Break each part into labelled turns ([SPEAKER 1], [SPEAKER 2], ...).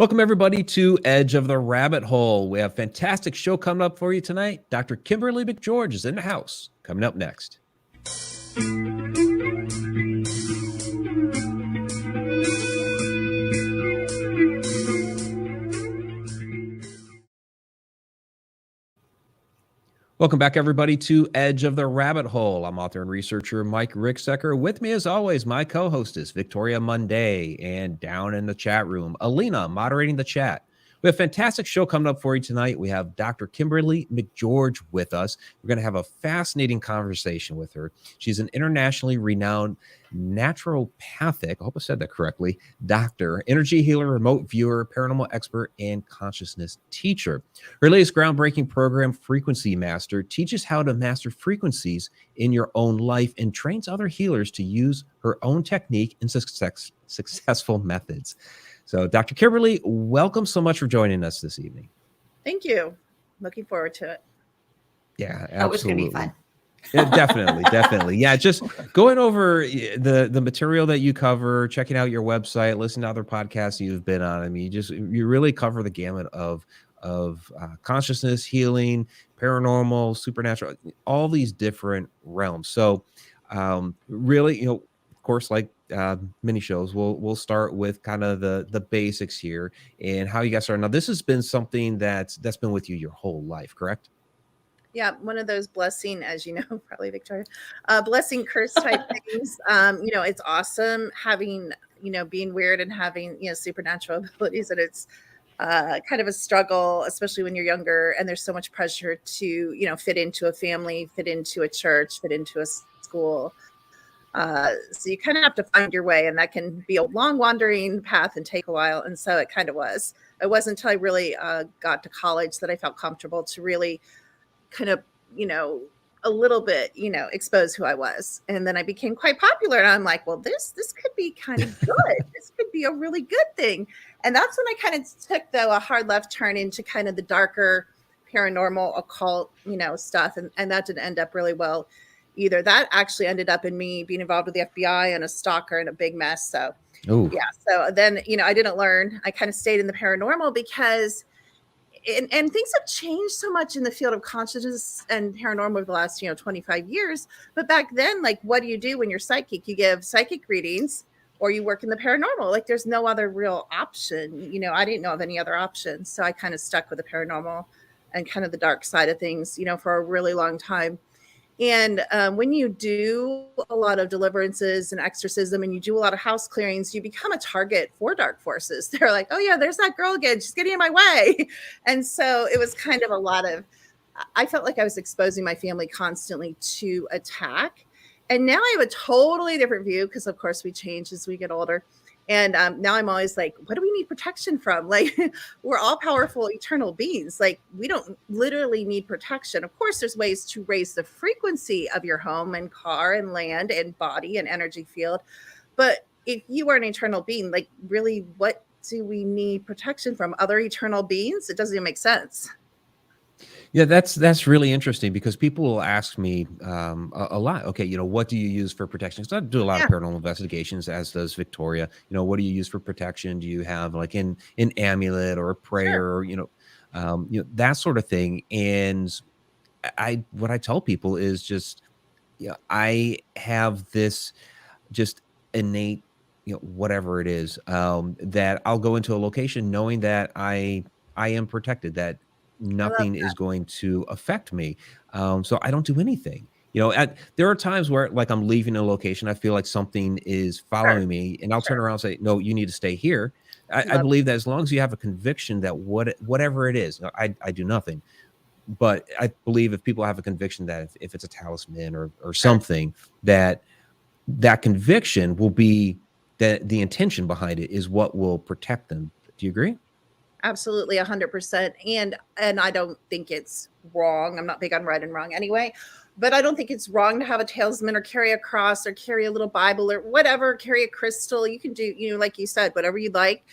[SPEAKER 1] Welcome, everybody, to Edge of the Rabbit Hole. We have a fantastic show coming up for you tonight. Dr. Kimberly McGeorge is in the house. Coming up next. Welcome back, everybody, to Edge of the Rabbit Hole. I'm author and researcher Mike Ricksecker. With me, as always, my co-hostess, Victoria Munday, and down in the chat room, Alina, moderating the chat. We have a fantastic show coming up for you tonight. We have Dr. Kimberly McGeorge with us. We're going to have a fascinating conversation with her. She's an internationally renowned naturopathic, I hope I said that correctly, doctor, energy healer, remote viewer, paranormal expert, and consciousness teacher. Her latest groundbreaking program, Frequency Master, teaches how to master frequencies in your own life and trains other healers to use her own technique and successful methods. So, Dr. Kimberly, welcome so much for joining us this evening.
[SPEAKER 2] Thank you. Looking forward to it.
[SPEAKER 1] Yeah, absolutely.
[SPEAKER 3] That was going to be fun.
[SPEAKER 1] Yeah, definitely. Yeah, just going over the material that you cover, checking out your website, listening to other podcasts you've been on. I mean, you really cover the gamut of consciousness, healing, paranormal, supernatural, all these different realms. So, really, of course, like many shows, we'll start with kind of the basics here and how you got started. Now, this has been something that's been with you your whole life, correct?
[SPEAKER 2] Yeah, one of those blessing, as you know, probably Victoria, blessing curse type things. It's awesome having, being weird and having, supernatural abilities, and it's kind of a struggle, especially when you're younger and there's so much pressure to, fit into a family, fit into a church, fit into a school. So you kind of have to find your way, and that can be a long wandering path and take a while. And so it kind of was. It wasn't until I really got to college that I felt comfortable to really kind of, a little bit, expose who I was. And then I became quite popular, and I'm like, well, this could be kind of good. This could be a really good thing. And that's when I kind of took a hard left turn into kind of the darker paranormal occult, stuff. And that didn't end up really well either. That actually ended up in me being involved with the FBI and a stalker and a big mess. So, yeah. So then, I didn't learn. I kind of stayed in the paranormal because and things have changed so much in the field of consciousness and paranormal over the last, 25 years. But back then, like, what do you do when you're psychic? You give psychic readings or you work in the paranormal. Like, there's no other real option. I didn't know of any other options. So I kind of stuck with the paranormal and kind of the dark side of things, for a really long time. And when you do a lot of deliverances and exorcism and you do a lot of house clearings, you become a target for dark forces. They're like, oh, yeah, there's that girl again. She's getting in my way. And so it was kind of I felt like I was exposing my family constantly to attack. And now I have a totally different view because, of course, we change as we get older. And now I'm always like, what do we need protection from? Like, we're all powerful, eternal beings. Like, we don't literally need protection. Of course, there's ways to raise the frequency of your home and car and land and body and energy field. But if you are an eternal being, like, really, what do we need protection from? Other eternal beings? It doesn't even make sense.
[SPEAKER 1] Yeah, that's really interesting because people will ask me a lot. Okay, what do you use for protection? So I do a lot of paranormal investigations, as does Victoria. What do you use for protection? Do you have like an amulet or a prayer,
[SPEAKER 2] Sure.
[SPEAKER 1] or that sort of thing? And what I tell people is just, I have this just innate, whatever it is, that I'll go into a location knowing that I am protected, that nothing is going to affect me. So I don't do anything. There are times where, like, I'm leaving a location, I feel like something is following me, and I'll turn around and say, no, you need to stay here. I believe that as long as you have a conviction that whatever it is, I do nothing. But I believe if people have a conviction that if it's a talisman or something, that conviction will be that the intention behind it is what will protect them. Do you agree?
[SPEAKER 2] Absolutely, 100%. And I don't think it's wrong. I'm not big on right and wrong anyway, but I don't think it's wrong to have a talisman or carry a cross or carry a little Bible or whatever, carry a crystal. You can do, like you said, whatever you like.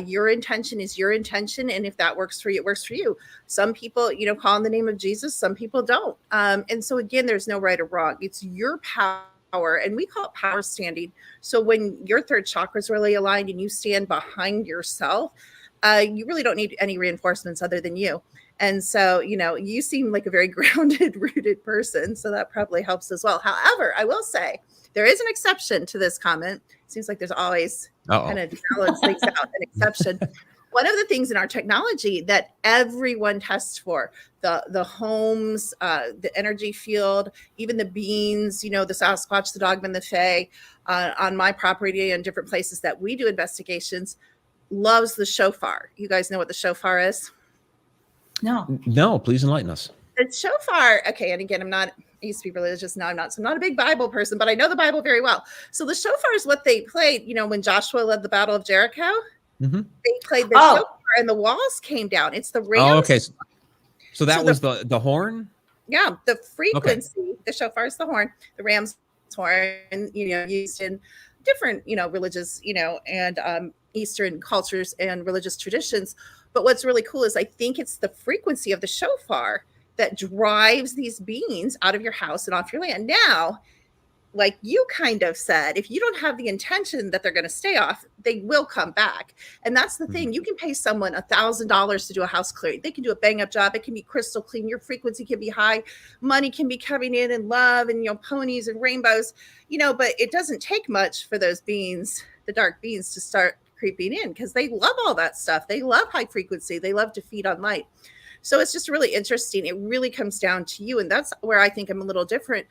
[SPEAKER 2] Your intention is your intention. And if that works for you, it works for you. Some people, call on the name of Jesus. Some people don't. And so again, there's no right or wrong. It's your power. And we call it power standing. So when your third chakra is really aligned and you stand behind yourself, you really don't need any reinforcements other than you. And so, you seem like a very grounded, rooted person. So that probably helps as well. However, I will say there is an exception to this comment. It seems like there's always
[SPEAKER 1] Uh-oh.
[SPEAKER 2] kind of balance things out, an exception. One of the things in our technology that everyone tests for, the homes, the energy field, even the beans, the Sasquatch, the Dogman, the Fae, on my property and different places that we do investigations, loves the shofar. You guys know what the shofar is?
[SPEAKER 1] No, please enlighten us.
[SPEAKER 2] The shofar, okay, and again, I used to be religious, now I'm not. So I'm not a big Bible person, but I know the Bible very well. So the shofar is what they played, when Joshua led the Battle of Jericho.
[SPEAKER 1] Mm-hmm.
[SPEAKER 2] They played the shofar and the walls came down. It's the rams.
[SPEAKER 1] Oh, okay. So that was the horn?
[SPEAKER 2] Yeah, the frequency, okay. The shofar is the horn, the ram's horn, used in different, religious, and Eastern cultures and religious traditions. But what's really cool is I think it's the frequency of the shofar that drives these beings out of your house and off your land. Now, like you kind of said, if you don't have the intention that they're going to stay off, they will come back. And that's the thing. You can pay someone $1,000 to do a house clearing. They can do a bang up job. It can be crystal clean. Your frequency can be high. Money can be coming in and love and, ponies and rainbows, but it doesn't take much for those beings, the dark beings, to start creeping in because they love all that stuff. They love high frequency. They love to feed on light. So it's just really interesting. It really comes down to you. And that's where I think I'm a little different.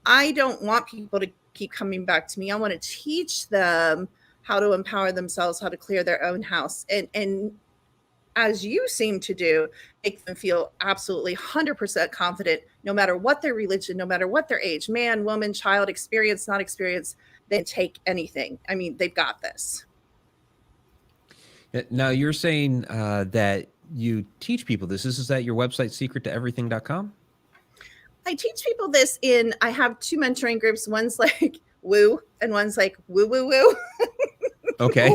[SPEAKER 2] I don't want people to keep coming back to me. I want to teach them how to empower themselves, how to clear their own house. And as you seem to do, make them feel absolutely 100% confident, no matter what their religion, no matter what their age, man, woman, child, experience, not experience, they take anything. I mean, they've got this.
[SPEAKER 1] Now you're saying that you teach people this. This is at your website, secrettoeverything.com?
[SPEAKER 2] I teach people this I have 2 mentoring groups. One's like woo and one's like woo, woo, woo.
[SPEAKER 1] Okay.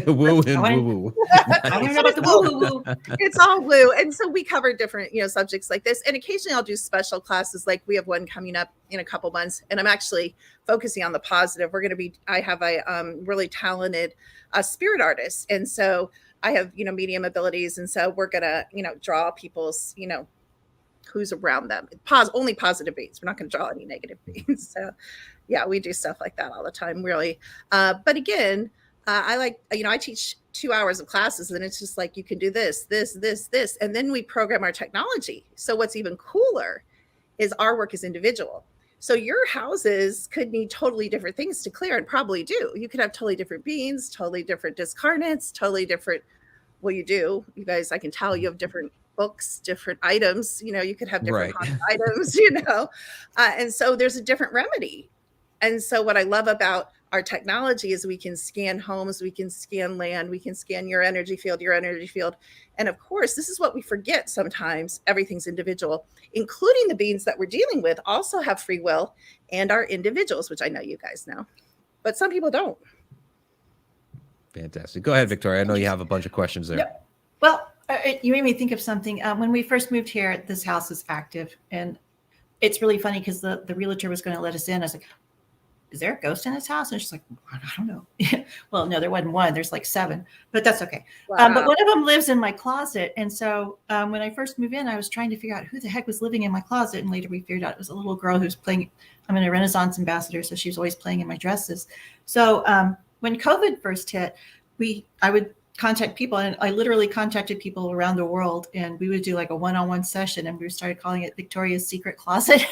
[SPEAKER 1] Woo and woo, woo.
[SPEAKER 2] I don't know about the woo, woo, woo. It's all woo. And so we cover different, subjects like this. And occasionally I'll do special classes. Like we have one coming up in a couple months and I'm actually focusing on the positive. I have a really talented spirit artist. And so I have, medium abilities. And so we're going to, draw people's, who's around them. Only positive beings. We're not going to draw any negative beings. So yeah, we do stuff like that all the time, really. But again, I teach 2 hours of classes and it's just like, you can do this, this, this, this. And then we program our technology. So what's even cooler is our work is individual. So your houses could need totally different things to clear and probably do. You could have totally different beings, totally different discarnates, totally different. Well, you do. You guys, I can tell you have different books, different items, you could have different items, and so there's a different remedy. And so what I love about our technology is we can scan homes, we can scan land, we can scan your energy field. And of course, this is what we forget sometimes. Everything's individual, including the beings that we're dealing with also have free will and are individuals, which I know you guys know, but some people don't.
[SPEAKER 1] Fantastic. Go ahead, Victoria. I know you have a bunch of questions there.
[SPEAKER 3] Yep. Well, you made me think of something. When we first moved here, this house is active. And it's really funny because the realtor was going to let us in. I was like, is there a ghost in this house? And she's like, I don't know. Well, no, there wasn't one. There's like 7, but that's okay. Wow. But one of them lives in my closet. And so when I first moved in, I was trying to figure out who the heck was living in my closet. And later we figured out it was a little girl who's playing. I'm a Renaissance ambassador, so she was always playing in my dresses. So when COVID first hit, I would contact people, and I literally contacted people around the world, and we would do like a one-on-one session, and we started calling it Victoria's Secret Closet,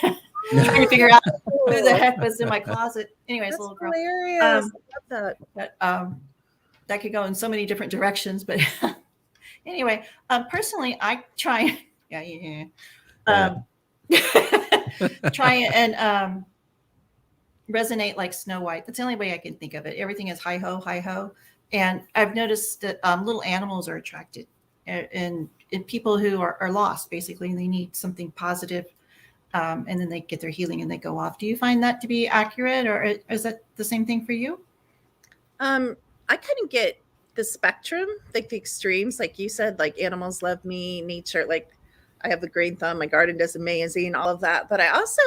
[SPEAKER 3] trying to figure out who the heck was in my closet. Anyways,
[SPEAKER 2] that's
[SPEAKER 3] little girl.
[SPEAKER 2] Hilarious. I love
[SPEAKER 3] that. That could go in so many different directions, but anyway, personally, I try, try and resonate like Snow White. That's the only way I can think of it. Everything is hi ho, hi ho. And I've noticed that little animals are attracted and people who are lost, basically, and they need something positive, and then they get their healing and they go off. Do you find that to be accurate, or is that the same thing for you?
[SPEAKER 2] I kind of get the spectrum, like the extremes, like you said, like animals love me, nature, like I have the green thumb, my garden does amazing, all of that. But I also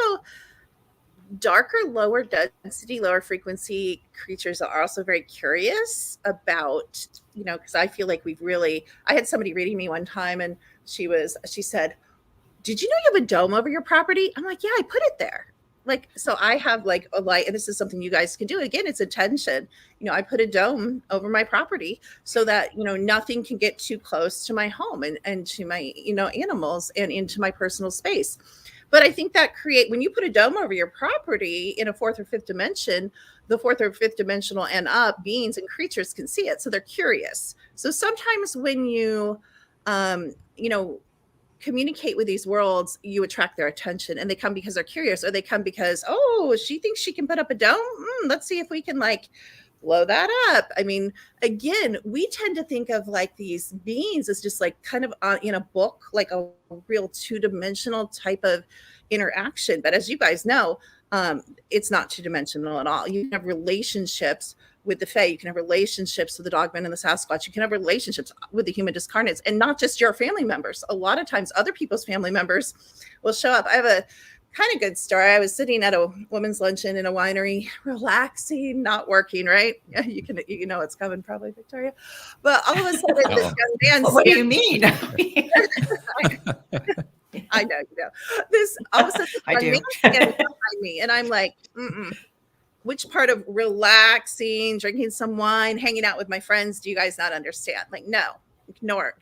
[SPEAKER 2] darker, lower density, lower frequency creatures are also very curious about, because I feel like I had somebody reading me one time, and she said, did you know you have a dome over your property? I'm like, yeah, I put it there. Like, so I have like a light, and this is something you guys can do. Again, it's attention. I put a dome over my property so that, nothing can get too close to my home and to my, animals and into my personal space. But I think that when you put a dome over your property in a fourth or fifth dimension, the fourth or fifth dimensional and up beings and creatures can see it. So they're curious. So sometimes when you, communicate with these worlds, you attract their attention, and they come because they're curious, or they come because, oh, she thinks she can put up a dome. Let's see if we can like blow that up. I mean, again, we tend to think of like these beings as just like kind of in a book, like a real two-dimensional type of interaction. But as you guys know, it's not two-dimensional at all. You can have relationships with the Fae, you can have relationships with the Dogman and the Sasquatch, you can have relationships with the human discarnates, and not just your family members. A lot of times other people's family members will show up. I have a kind of good story. I was sitting at a women's luncheon in a winery, relaxing, not working, right? You know it's coming probably, Victoria. But all of a sudden this young man,
[SPEAKER 3] what do you mean?
[SPEAKER 2] I know, this all of a sudden this young man standing behind me, and I'm like, which part of relaxing, drinking some wine, hanging out with my friends do you guys not understand? Like, no, ignore.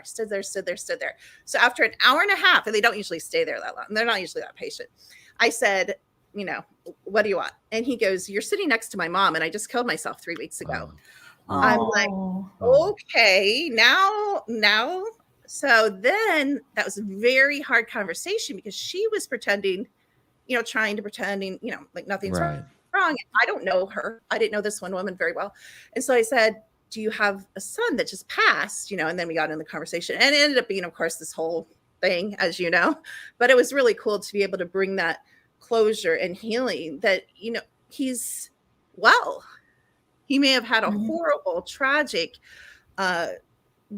[SPEAKER 2] Stood there. So after an hour and a half, and they don't usually stay there that long, they're not usually that patient, I said, what do you want? And he goes, you're sitting next to my mom, and I just killed myself 3 weeks ago. I'm like, okay, now. So then that was a very hard conversation, because she was pretending, trying to pretend, like nothing's wrong. I don't know her. I didn't know this one woman very well. And so I said, do you have a son that just passed? And then we got in the conversation, and it ended up being, of course, this whole thing, as you know, but it was really cool to be able to bring that closure and healing that, he's well. He may have had a horrible, tragic,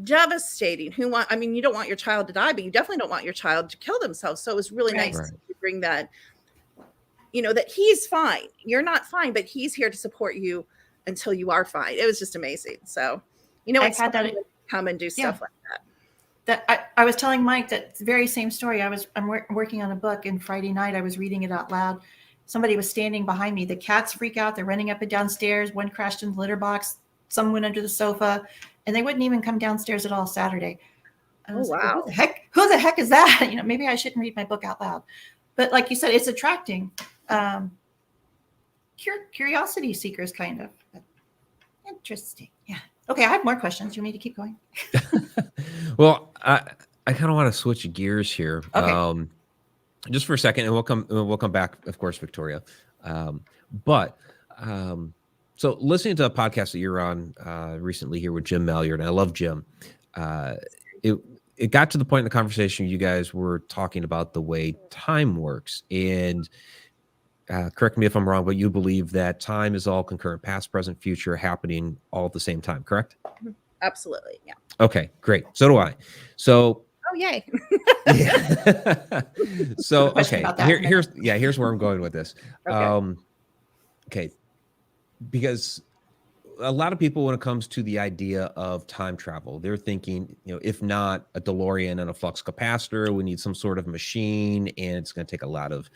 [SPEAKER 2] devastating, you don't want your child to die, but you definitely don't want your child to kill themselves. So it was really nice to bring that, that he's fine. You're not fine, but he's here to support you until you are fine. It was just amazing. So, it's fun to come and do stuff like that.
[SPEAKER 3] I was telling Mike that very same story. I'm working on a book, and Friday night I was reading it out loud. Somebody was standing behind me. The cats freak out. They're running up and downstairs. One crashed in the litter box. Some went under the sofa, and they wouldn't even come downstairs at all Saturday. I was like, who the heck is that? Maybe I shouldn't read my book out loud. But like you said, it's attracting curiosity seekers, kind of. Interesting. Yeah. Okay, I have more questions. You want me to keep going?
[SPEAKER 1] Well, I kind of want to switch gears here, just for a second, and we'll come back, of course, Victoria. So listening to a podcast that you're on recently here with Jim Malliard, and I love Jim. It got to the point in the conversation you guys were talking about the way time works, and correct me if I'm wrong, but you believe that time is all concurrent, past, present, future, happening all at the same time, correct?
[SPEAKER 2] Absolutely, yeah.
[SPEAKER 1] Okay, great. So do I. So,
[SPEAKER 2] oh yay.
[SPEAKER 1] Yeah. So okay, here's where I'm going with this. Okay, because a lot of people, when it comes to the idea of time travel, they're thinking, if not a DeLorean and a flux capacitor, we need some sort of machine, and it's going to take a lot of,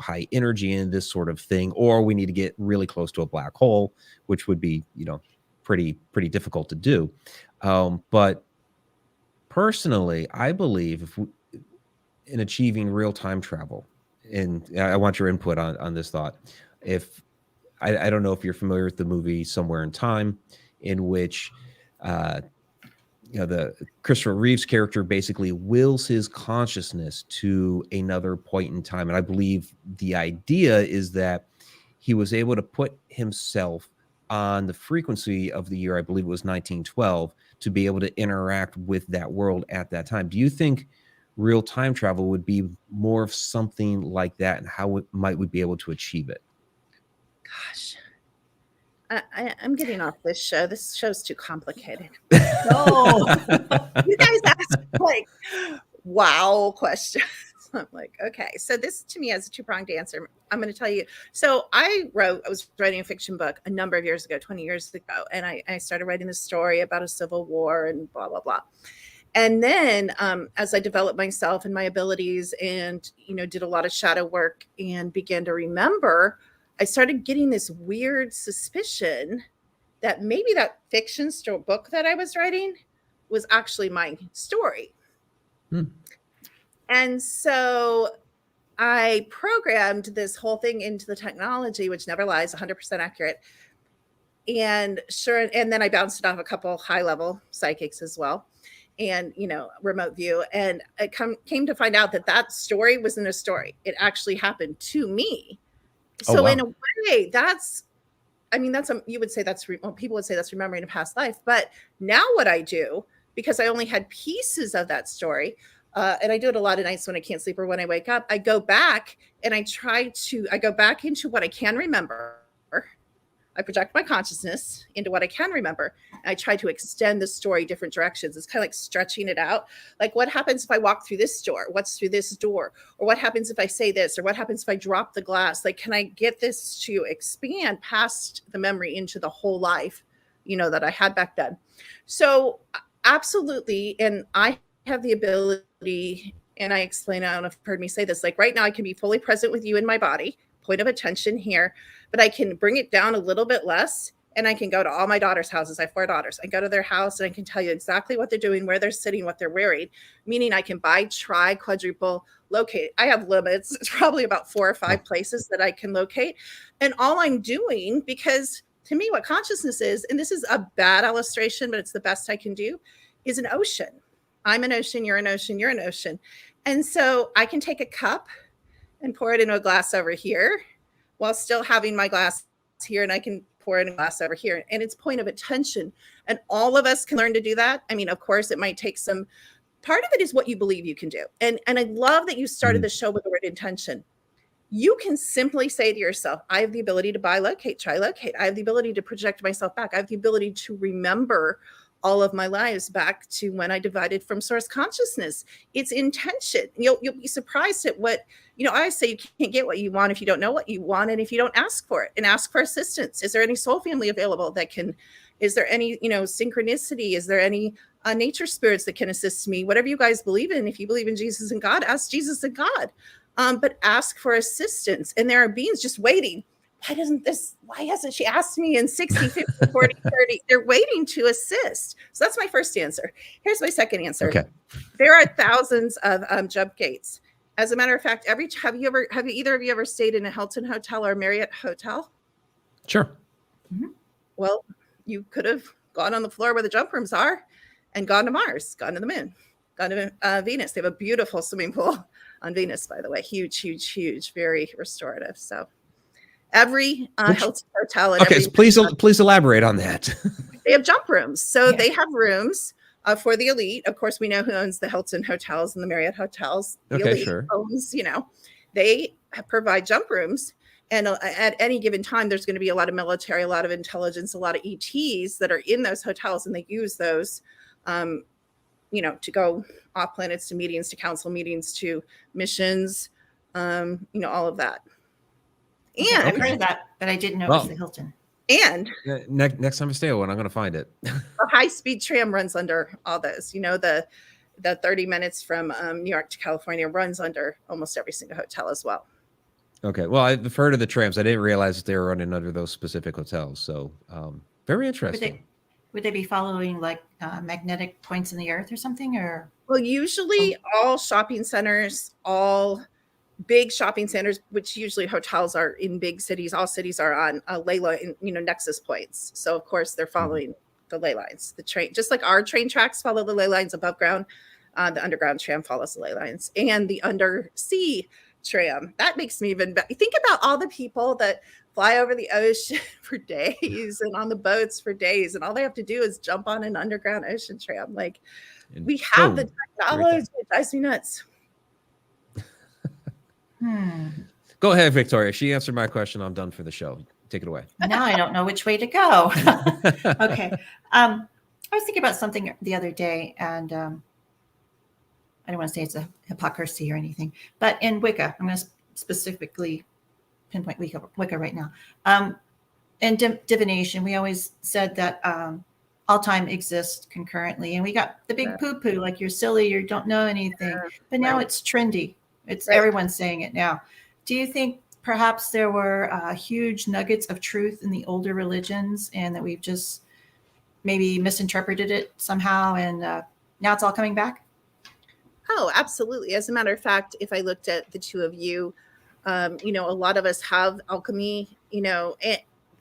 [SPEAKER 1] high energy and this sort of thing, or we need to get really close to a black hole, which would be, pretty difficult to do. But personally, I believe in achieving real time travel, and I want your input on this thought. I don't know if you're familiar with the movie Somewhere in Time, in which, the Christopher Reeve's character basically wills his consciousness to another point in time. And I believe the idea is that he was able to put himself on the frequency of the year, I believe it was 1912, to be able to interact with that world at that time. Do you think real time travel would be more of something like that, and how might we be able to achieve it?
[SPEAKER 2] Gosh, I'm getting off this show. This show's too complicated.
[SPEAKER 3] No,
[SPEAKER 2] you guys ask like wow questions. I'm like, okay. So this to me has a two-pronged answer. I'm going to tell you. So I was writing a fiction book a number of years ago, 20 years ago. And I started writing this story about a civil war and blah, blah, blah. And then as I developed myself and my abilities and, did a lot of shadow work and began to remember, I started getting this weird suspicion that maybe that fiction book that I was writing was actually my story. And so I programmed this whole thing into the technology, which never lies, 100% accurate. And then I bounced it off a couple high-level psychics as well, and remote view. And I came to find out that story wasn't a story. It actually happened to me. So
[SPEAKER 1] wow.
[SPEAKER 2] In a way, you would say people would say that's remembering a past life. But now what I do, because I only had pieces of that story, and I do it a lot of nights when I can't sleep or when I wake up, I go back and I go back into what I can remember. I project my consciousness into what I can remember. And I try to extend the story different directions. It's kind of like stretching it out. Like, what happens if I walk through this door? What's through this door? Or what happens if I say this? Or what happens if I drop the glass? Like, can I get this to expand past the memory into the whole life, that I had back then? So absolutely. And I have the ability, and I explain, I don't know if you've heard me say this, like right now I can be fully present with you in my body, point of attention here, but I can bring it down a little bit less, and I can go to all my daughters' houses. I have 4 daughters. I go to their house and I can tell you exactly what they're doing, where they're sitting, what they're wearing, meaning I can buy, try, quadruple, locate. I have limits. It's probably about 4 or 5 places that I can locate. And all I'm doing, because to me, what consciousness is, and this is a bad illustration, but it's the best I can do, is an ocean. I'm an ocean, you're an ocean, you're an ocean. And so I can take a cup and pour it into a glass over here while still having my glass here, and I can pour in a glass over here. And it's point of attention. And all of us can learn to do that. I mean, of course, it might take some, part of it is what you believe you can do. And I love that you started the show with the word intention. You can simply say to yourself, I have the ability to buy, locate, try, locate. I have the ability to project myself back. I have the ability to remember all of my lives back to when I divided from source consciousness. It's intention. You'll be surprised at what, I say you can't get what you want if you don't know what you want, and if you don't ask for it and ask for assistance. Is there any soul family available is there any, synchronicity? Is there any nature spirits that can assist me? Whatever you guys believe in, if you believe in Jesus and God, ask Jesus and God. But ask for assistance. And there are beings just waiting. Why hasn't she asked me in 60, 50, 40, 30? They're waiting to assist. So that's my first answer. Here's my second answer.
[SPEAKER 1] Okay.
[SPEAKER 2] There are thousands of jump gates. As a matter of fact, have either of you ever stayed in a Hilton hotel or Marriott hotel?
[SPEAKER 1] Sure.
[SPEAKER 2] Mm-hmm. Well, you could have gone on the floor where the jump rooms are and gone to Mars, gone to the moon, gone to Venus. They have a beautiful swimming pool on Venus, by the way. Huge, huge, huge, very restorative. So every Hilton hotel.
[SPEAKER 1] Okay, so please elaborate on that.
[SPEAKER 2] They have jump rooms. So they have rooms for the elite. Of course, we know who owns the Hilton hotels and the Marriott hotels. The elite owns, they provide jump rooms. And at any given time, there's going to be a lot of military, a lot of intelligence, a lot of ETs that are in those hotels. And they use those, to go off planets, to meetings, to council meetings, to missions, all of that. And
[SPEAKER 3] I've heard of that, but I didn't know it was the Hilton.
[SPEAKER 2] And
[SPEAKER 1] next time I stay at one, I'm going to find it.
[SPEAKER 2] A high-speed tram runs under all those. The 30 minutes from New York to California runs under almost every single hotel as well.
[SPEAKER 1] Okay. Well, I've heard of the trams. I didn't realize that they were running under those specific hotels. So very interesting.
[SPEAKER 3] Would they be following like magnetic points in the earth or something? Or
[SPEAKER 2] well, usually all shopping centers, all big shopping centers, which usually hotels are in big cities, all cities are on ley line, nexus points. So of course they're following the ley lines. The train, just like our train tracks follow the ley lines above ground, the underground tram follows the ley lines, and the undersea tram. That makes me even better. Think about all the people that fly over the ocean for days and on the boats for days, and all they have to do is jump on an underground ocean tram. Like, we have the technology. It drives me nuts.
[SPEAKER 1] Go ahead, Victoria. She answered my question. I'm done for the show. Take it away.
[SPEAKER 3] Now I don't know which way to go. Okay. I was thinking about something the other day, and I don't want to say it's a hypocrisy or anything, but in Wicca, I'm going to specifically pinpoint Wicca right now. In divination, we always said that all time exists concurrently, and we got the big poo-poo, like you're silly, you don't know anything. But now it's trendy. It's everyone's saying it now. Do you think perhaps there were huge nuggets of truth in the older religions, and that we've just maybe misinterpreted it somehow, and now it's all coming back?
[SPEAKER 2] Oh, absolutely. As a matter of fact, if I looked at the two of you, a lot of us have alchemy,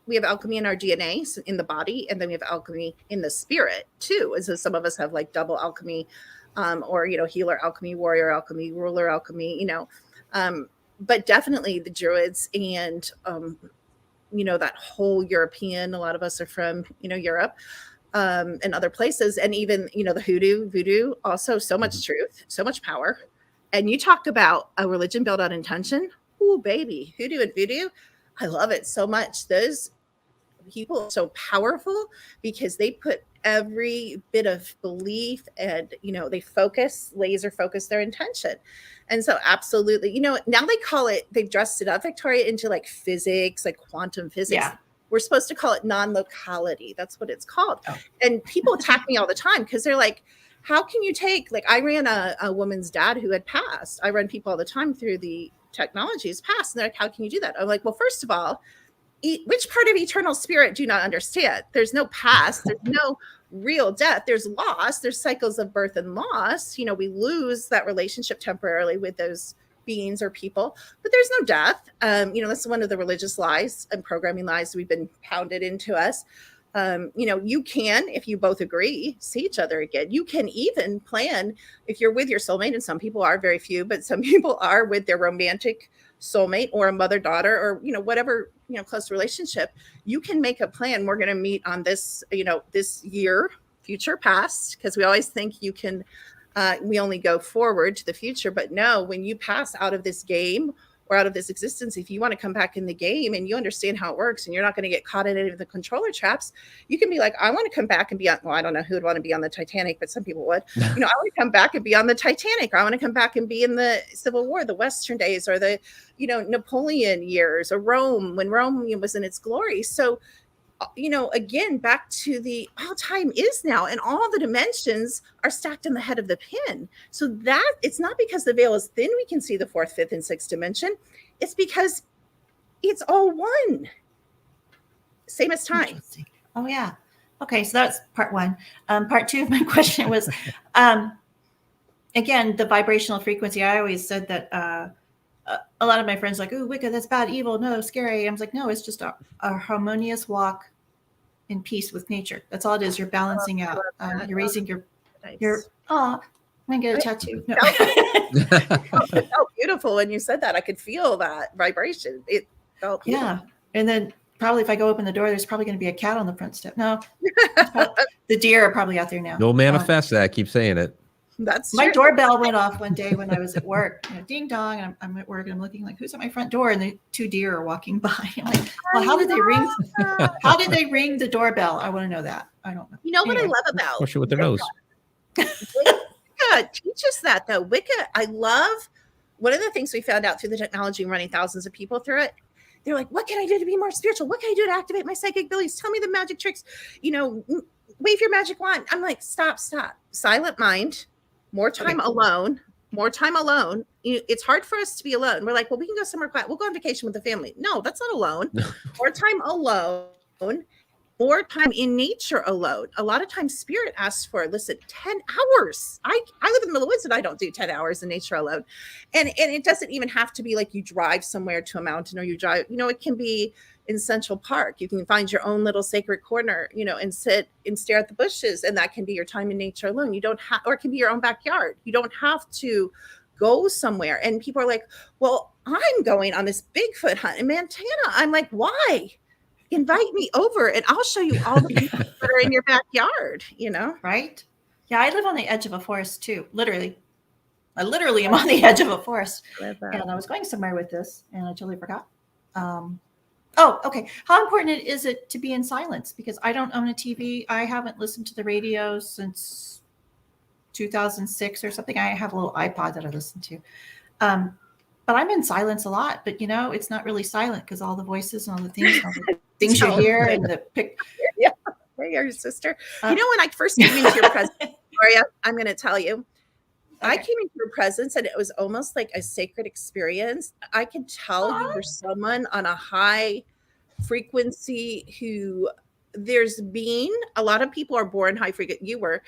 [SPEAKER 2] we have alchemy in our DNA, so in the body, and then we have alchemy in the spirit too. And so some of us have like double alchemy, or, healer alchemy, warrior alchemy, ruler alchemy, but definitely the Druids and, that whole European, a lot of us are from, Europe, and other places. And even, the voodoo, also so much truth, so much power. And you talk about a religion built on intention. Ooh, baby, hoodoo and voodoo. I love it so much. Those people are so powerful because they put every bit of belief and, they laser focus their intention. And so absolutely, now they've dressed it up, Victoria, into like physics, like quantum physics.
[SPEAKER 3] Yeah.
[SPEAKER 2] We're supposed to call it non-locality. That's what it's called. Oh. And people attack me all the time because they're like, how can you take, like, I ran a woman's dad who had passed. I run people all the time through the technologies past. And they're like, how can you do that? I'm like, well, first of all, which part of eternal spirit do you not understand? There's no past. There's no real death. There's loss. There's cycles of birth and loss. We lose that relationship temporarily with those beings or people, but there's no death. That's one of the religious lies and programming lies we've been pounded into us. You can, if you both agree, see each other again. You can even plan if you're with your soulmate, and some people are, very few, but some people are with their romantic soulmate or a mother-daughter or, whatever, close relationship. You can make a plan. We're going to meet on this, this year, future, past, because we always think you can, we only go forward to the future. But no, when you pass out of this game or out of this existence, if you want to come back in the game and you understand how it works and you're not going to get caught in any of the controller traps, you can be like, I want to come back and be on, well, I don't know who would want to be on the Titanic, but some people would, I want to come back and be on the Titanic, or I want to come back and be in the Civil War, the Western days, or the, Napoleon years, or Rome, when Rome was in its glory. So, again, back to the all time is now, and all the dimensions are stacked in the head of the pin. So that it's not because the veil is thin, we can see the fourth, fifth, and sixth dimension. It's because it's all one. Same as time.
[SPEAKER 3] Oh, yeah. Okay. So that's part one. Part two of my question was, again, the vibrational frequency. I always said that, a lot of my friends are like, oh, Wicca, that's bad, evil, no, scary. I was like, no, it's just a harmonious walk in peace with nature. That's all it is. You're balancing out. You're raising your, I'm going to get a tattoo. No.
[SPEAKER 2] It felt beautiful when you said that. I could feel that vibration. It felt beautiful.
[SPEAKER 3] Yeah. And then probably if I go open the door, there's probably going to be a cat on the front step. No, the deer are probably out there now.
[SPEAKER 1] You'll manifest that. Keep saying it.
[SPEAKER 2] That's
[SPEAKER 3] my
[SPEAKER 2] true.
[SPEAKER 3] doorbell went off one day when I was at work. Ding dong, and I'm at work and I'm looking like, who's at my front door? And the two deer are walking by. I'm like, well, how did they ring? How did they ring the doorbell? I want to know that. I don't know.
[SPEAKER 2] What I love about
[SPEAKER 1] Push it with their nose.
[SPEAKER 2] Wicca teaches that though. Wicca, I love. One of the things we found out through the technology and running thousands of people through it. They're like, what can I do to be more spiritual? What can I do to activate my psychic abilities? Tell me the magic tricks. Wave your magic wand. I'm like, stop. Silent mind. More time alone. It's hard for us to be alone. We're like, well, we can go somewhere quiet. We'll go on vacation with the family. No, that's not alone. More time alone. More time in nature alone. A lot of times spirit asks for, 10 hours. I live in the middle of the woods and I don't do 10 hours in nature alone. And it doesn't even have to be like you drive somewhere to a mountain, or you drive, it can be in Central Park. You can find your own little sacred corner, and sit and stare at the bushes. And that can be your time in nature alone. You don't have, or it can be your own backyard. You don't have to go somewhere. And people are like, well, I'm going on this Bigfoot hunt in Montana. I'm like, why? Invite me over and I'll show you all the people that are in your backyard,
[SPEAKER 3] Right? Yeah. I live on the edge of a forest too. Literally. I literally am on the edge of a forest. And I was going somewhere with this and I totally forgot. Oh, okay. How important is it to be in silence? Because I don't own a TV. I haven't listened to the radio since 2006 or something. I have a little iPod that I listen to. But I'm in silence a lot, but it's not really silent because all the voices and all the things you hear and the pic.
[SPEAKER 2] Yeah. Hey, your sister. When I first came into your presence, Victoria, I'm going to tell you, I came into your presence and it was almost like a sacred experience. I could tell you were someone on a high frequency who there's been a lot of people are born high frequency. You were,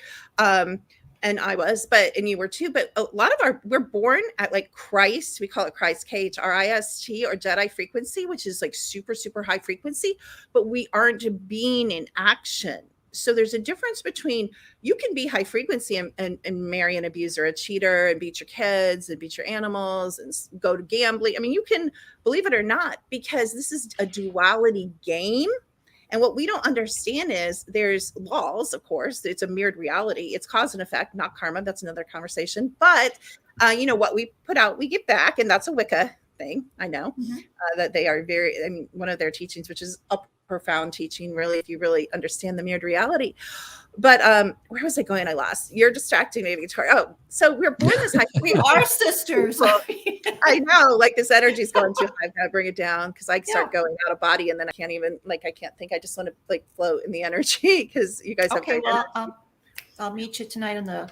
[SPEAKER 2] and I was, and you were too, but a lot of we're born at like Christ, we call it Christ, KHRIST, or Jedi frequency, which is like super, super high frequency, but we aren't being in action. So there's a difference between you can be high frequency and marry an abuser, a cheater, and beat your kids and beat your animals and go to gambling. I mean, you can, believe it or not, because this is a duality game. And what we don't understand is there's laws, of course, it's a mirrored reality. It's cause and effect, not karma. That's another conversation. But, what we put out, we get back. And that's a Wicca thing. I know that they are one of their teachings, which is a profound teaching, really, if you really understand the mirrored reality. But where was I going? I lost. You're distracting me, Victoria. Oh, so we're born this high.
[SPEAKER 3] We are sisters.
[SPEAKER 2] I know, like this energy is going too high. I've got to bring it down because I start going out of body, and then I can't even I can't think. I just want to float in the energy because you guys have.
[SPEAKER 3] Okay, well, I'll meet you tonight on the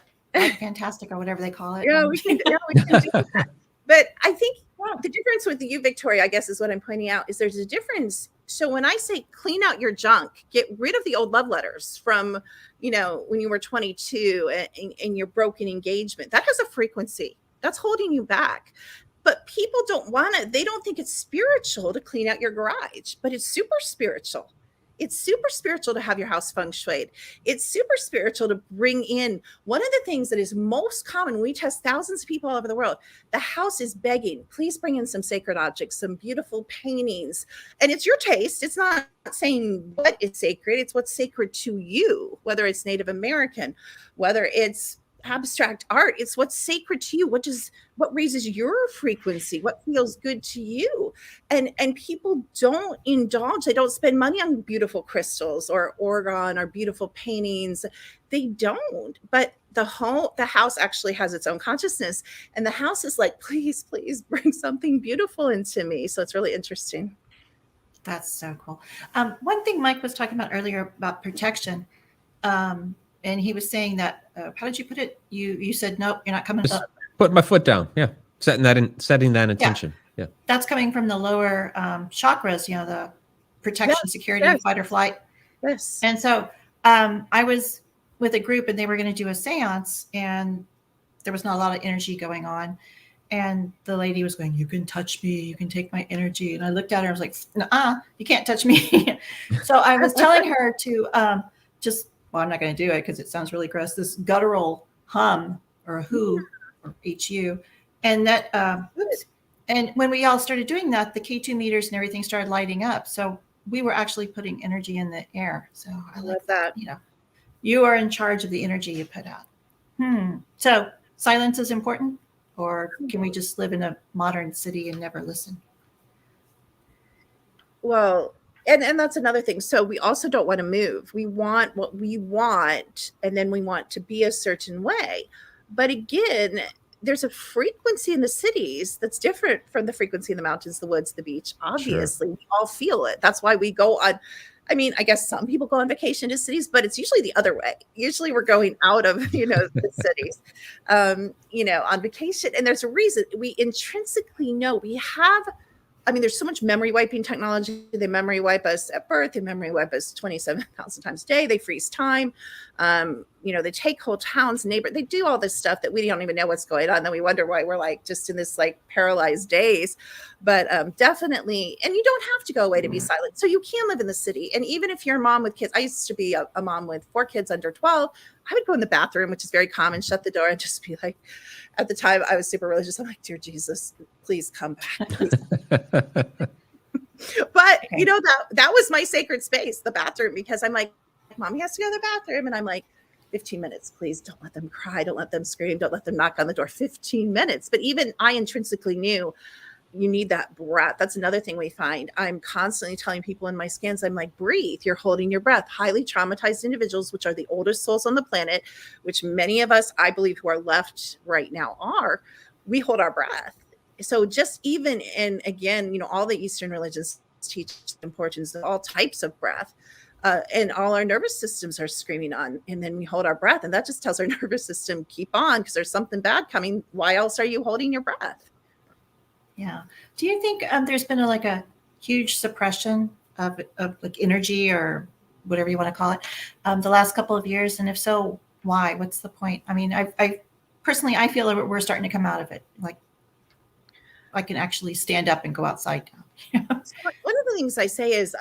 [SPEAKER 3] Fantastic or whatever they call it.
[SPEAKER 2] Yeah, we can do that. But I think the difference with you, Victoria, I guess is what I'm pointing out, is there's a difference. So when I say clean out your junk, get rid of the old love letters from, when you were 22 and your broken engagement, that has a frequency that's holding you back. But people don't want it. They don't think it's spiritual to clean out your garage, but it's super spiritual. It's super spiritual to have your house feng shuied. It's super spiritual to bring in one of the things that is most common. We test thousands of people all over the world. The house is begging, please bring in some sacred objects, some beautiful paintings. And it's your taste. It's not saying what is sacred. It's what's sacred to you, whether it's Native American, whether it's abstract art. It's what's sacred to you. What raises your frequency? What feels good to you? And people don't indulge. They don't spend money on beautiful crystals or organ or beautiful paintings. They don't. But the house actually has its own consciousness, and the house is like, please, please bring something beautiful into me. So it's really interesting.
[SPEAKER 3] That's so cool. One thing Mike was talking about earlier about protection. And he was saying that, how did you put it? You said, nope, you're not coming up.
[SPEAKER 1] Put my foot down. Yeah. Setting that intention. Yeah.
[SPEAKER 3] That's coming from the lower chakras, the protection, security, fight or flight.
[SPEAKER 2] Yes.
[SPEAKER 3] And so I was with a group and they were going to do a seance and there was not a lot of energy going on. And the lady was going, you can touch me. You can take my energy. And I looked at her. I was like, nuh-uh, you can't touch me. So I was telling her to well, I'm not going to do it because it sounds really gross. This guttural hum or hu or HU. And that, and when we all started doing that, the K2 meters and everything started lighting up. So we were actually putting energy in the air. So I love that. You are in charge of the energy you put out. So silence is important, or can we just live in a modern city and never listen?
[SPEAKER 2] Well, and that's another thing. So we also don't want to move. We want what we want, and then we want to be a certain way. But again, there's a frequency in the cities that's different from the frequency in the mountains, the woods, the beach. Obviously, we all feel it. That's why we go on. I mean, I guess some people go on vacation to cities, but it's usually the other way. Usually we're going out of, the cities, on vacation. And there's a reason. We intrinsically know we have. I mean, there's so much memory wiping technology. They memory wipe us at birth. They memory wipe us 27,000 times a day. They freeze time. They take whole towns, they do all this stuff that we don't even know what's going on. Then we wonder why we're just in this paralyzed daze. But definitely, and you don't have to go away to be silent. So you can live in the city. And even if you're a mom with kids, I used to be a mom with 4 kids under 12. I would go in the bathroom, which is very common, shut the door and just be like, at the time I was super religious. I'm like, dear Jesus, please come back. Please. But that was my sacred space, the bathroom, because I'm like, mommy has to go to the bathroom. And I'm like, 15 minutes, please. Don't let them cry. Don't let them scream. Don't let them knock on the door. 15 minutes. But even I intrinsically knew, you need that breath. That's another thing we find. I'm constantly telling people in my scans, I'm like, breathe, you're holding your breath. Highly traumatized individuals, which are the oldest souls on the planet, which many of us, I believe, who are left right now are, we hold our breath. So just even, and again, all the Eastern religions teach the importance of all types of breath. And all our nervous systems are screaming on, and then we hold our breath, and that just tells our nervous system, keep on, because there's something bad coming. Why else are you holding your breath?
[SPEAKER 3] Yeah. Do you think there's been a huge suppression of like energy or whatever you want to call it the last couple of years? And if so, why? What's the point? I mean, I personally, I feel that we're starting to come out of it. Like I can actually stand up and go outside now.
[SPEAKER 2] So one of the things I say is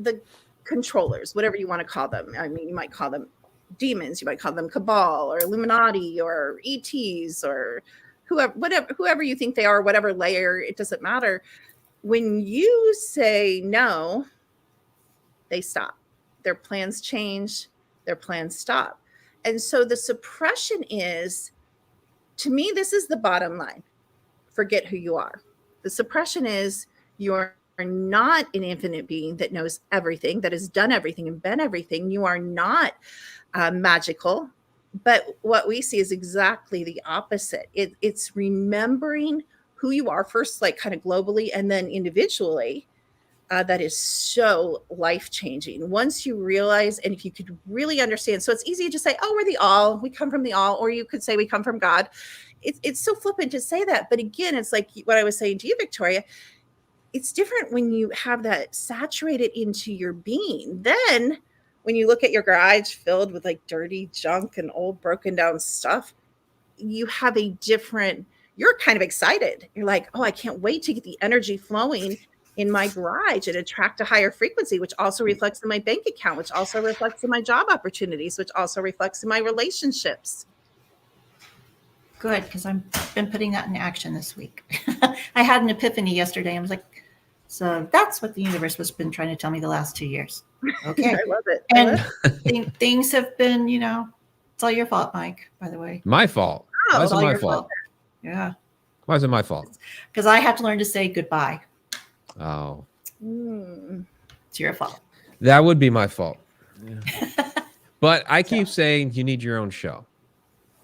[SPEAKER 2] the controllers, whatever you want to call them. I mean, you might call them demons, you might call them cabal or Illuminati or ETs or whoever you think they are, whatever layer, it doesn't matter. When you say no, they stop. Their plans change, their plans stop. And so the suppression is, to me, this is the bottom line. Forget who you are. The suppression is you're not an infinite being that knows everything, that has done everything and been everything. You are not magical. But what we see is exactly the opposite. It's remembering who you are first, like kind of globally, and then individually. That is so life-changing. Once you realize, and if you could really understand, so it's easy to say, oh, we're the all, we come from the all, or you could say we come from God. It's so flippant to say that. But again, it's like what I was saying to you, Victoria, it's different when you have that saturated into your being. Then when you look at your garage filled with like dirty junk and old broken down stuff, you have a different, you're kind of excited. You're like, oh, I can't wait to get the energy flowing in my garage and attract a higher frequency, which also reflects in my bank account, which also reflects in my job opportunities, which also reflects in my relationships.
[SPEAKER 3] Good, because I've been putting that in action this week. I had an epiphany yesterday. I was like, so that's what the universe has been trying to tell me the last 2 years. Okay.
[SPEAKER 2] I love it.
[SPEAKER 3] And things have been, it's all your fault, Mike, by the way.
[SPEAKER 1] My fault. Why is it my fault?
[SPEAKER 3] Yeah.
[SPEAKER 1] Why is it my fault?
[SPEAKER 3] Because I have to learn to say goodbye.
[SPEAKER 1] Oh.
[SPEAKER 3] It's your fault.
[SPEAKER 1] That would be my fault. Yeah. But I keep saying you need your own show.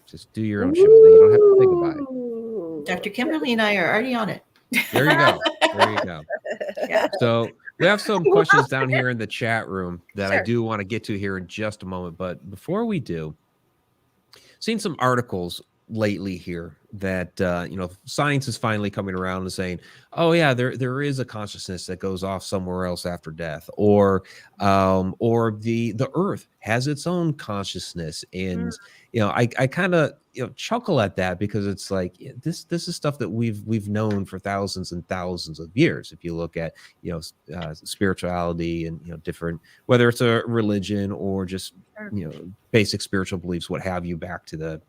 [SPEAKER 1] Just do your own show. You don't have to think about it.
[SPEAKER 3] Dr. Kimberly and I are already on it.
[SPEAKER 1] There you go. There you go.
[SPEAKER 3] Yeah.
[SPEAKER 1] So we have some questions down here in the chat room that
[SPEAKER 2] Sure.
[SPEAKER 1] I do want to get to here in just a moment. But before we do, seen some articles lately here that science is finally coming around and saying, oh yeah, there is a consciousness that goes off somewhere else after death, or the earth has its own consciousness. And I kind of chuckle at that, because it's like this is stuff that we've known for thousands and thousands of years. If you look at spirituality and different, whether it's a religion or just basic spiritual beliefs, what have you, back to the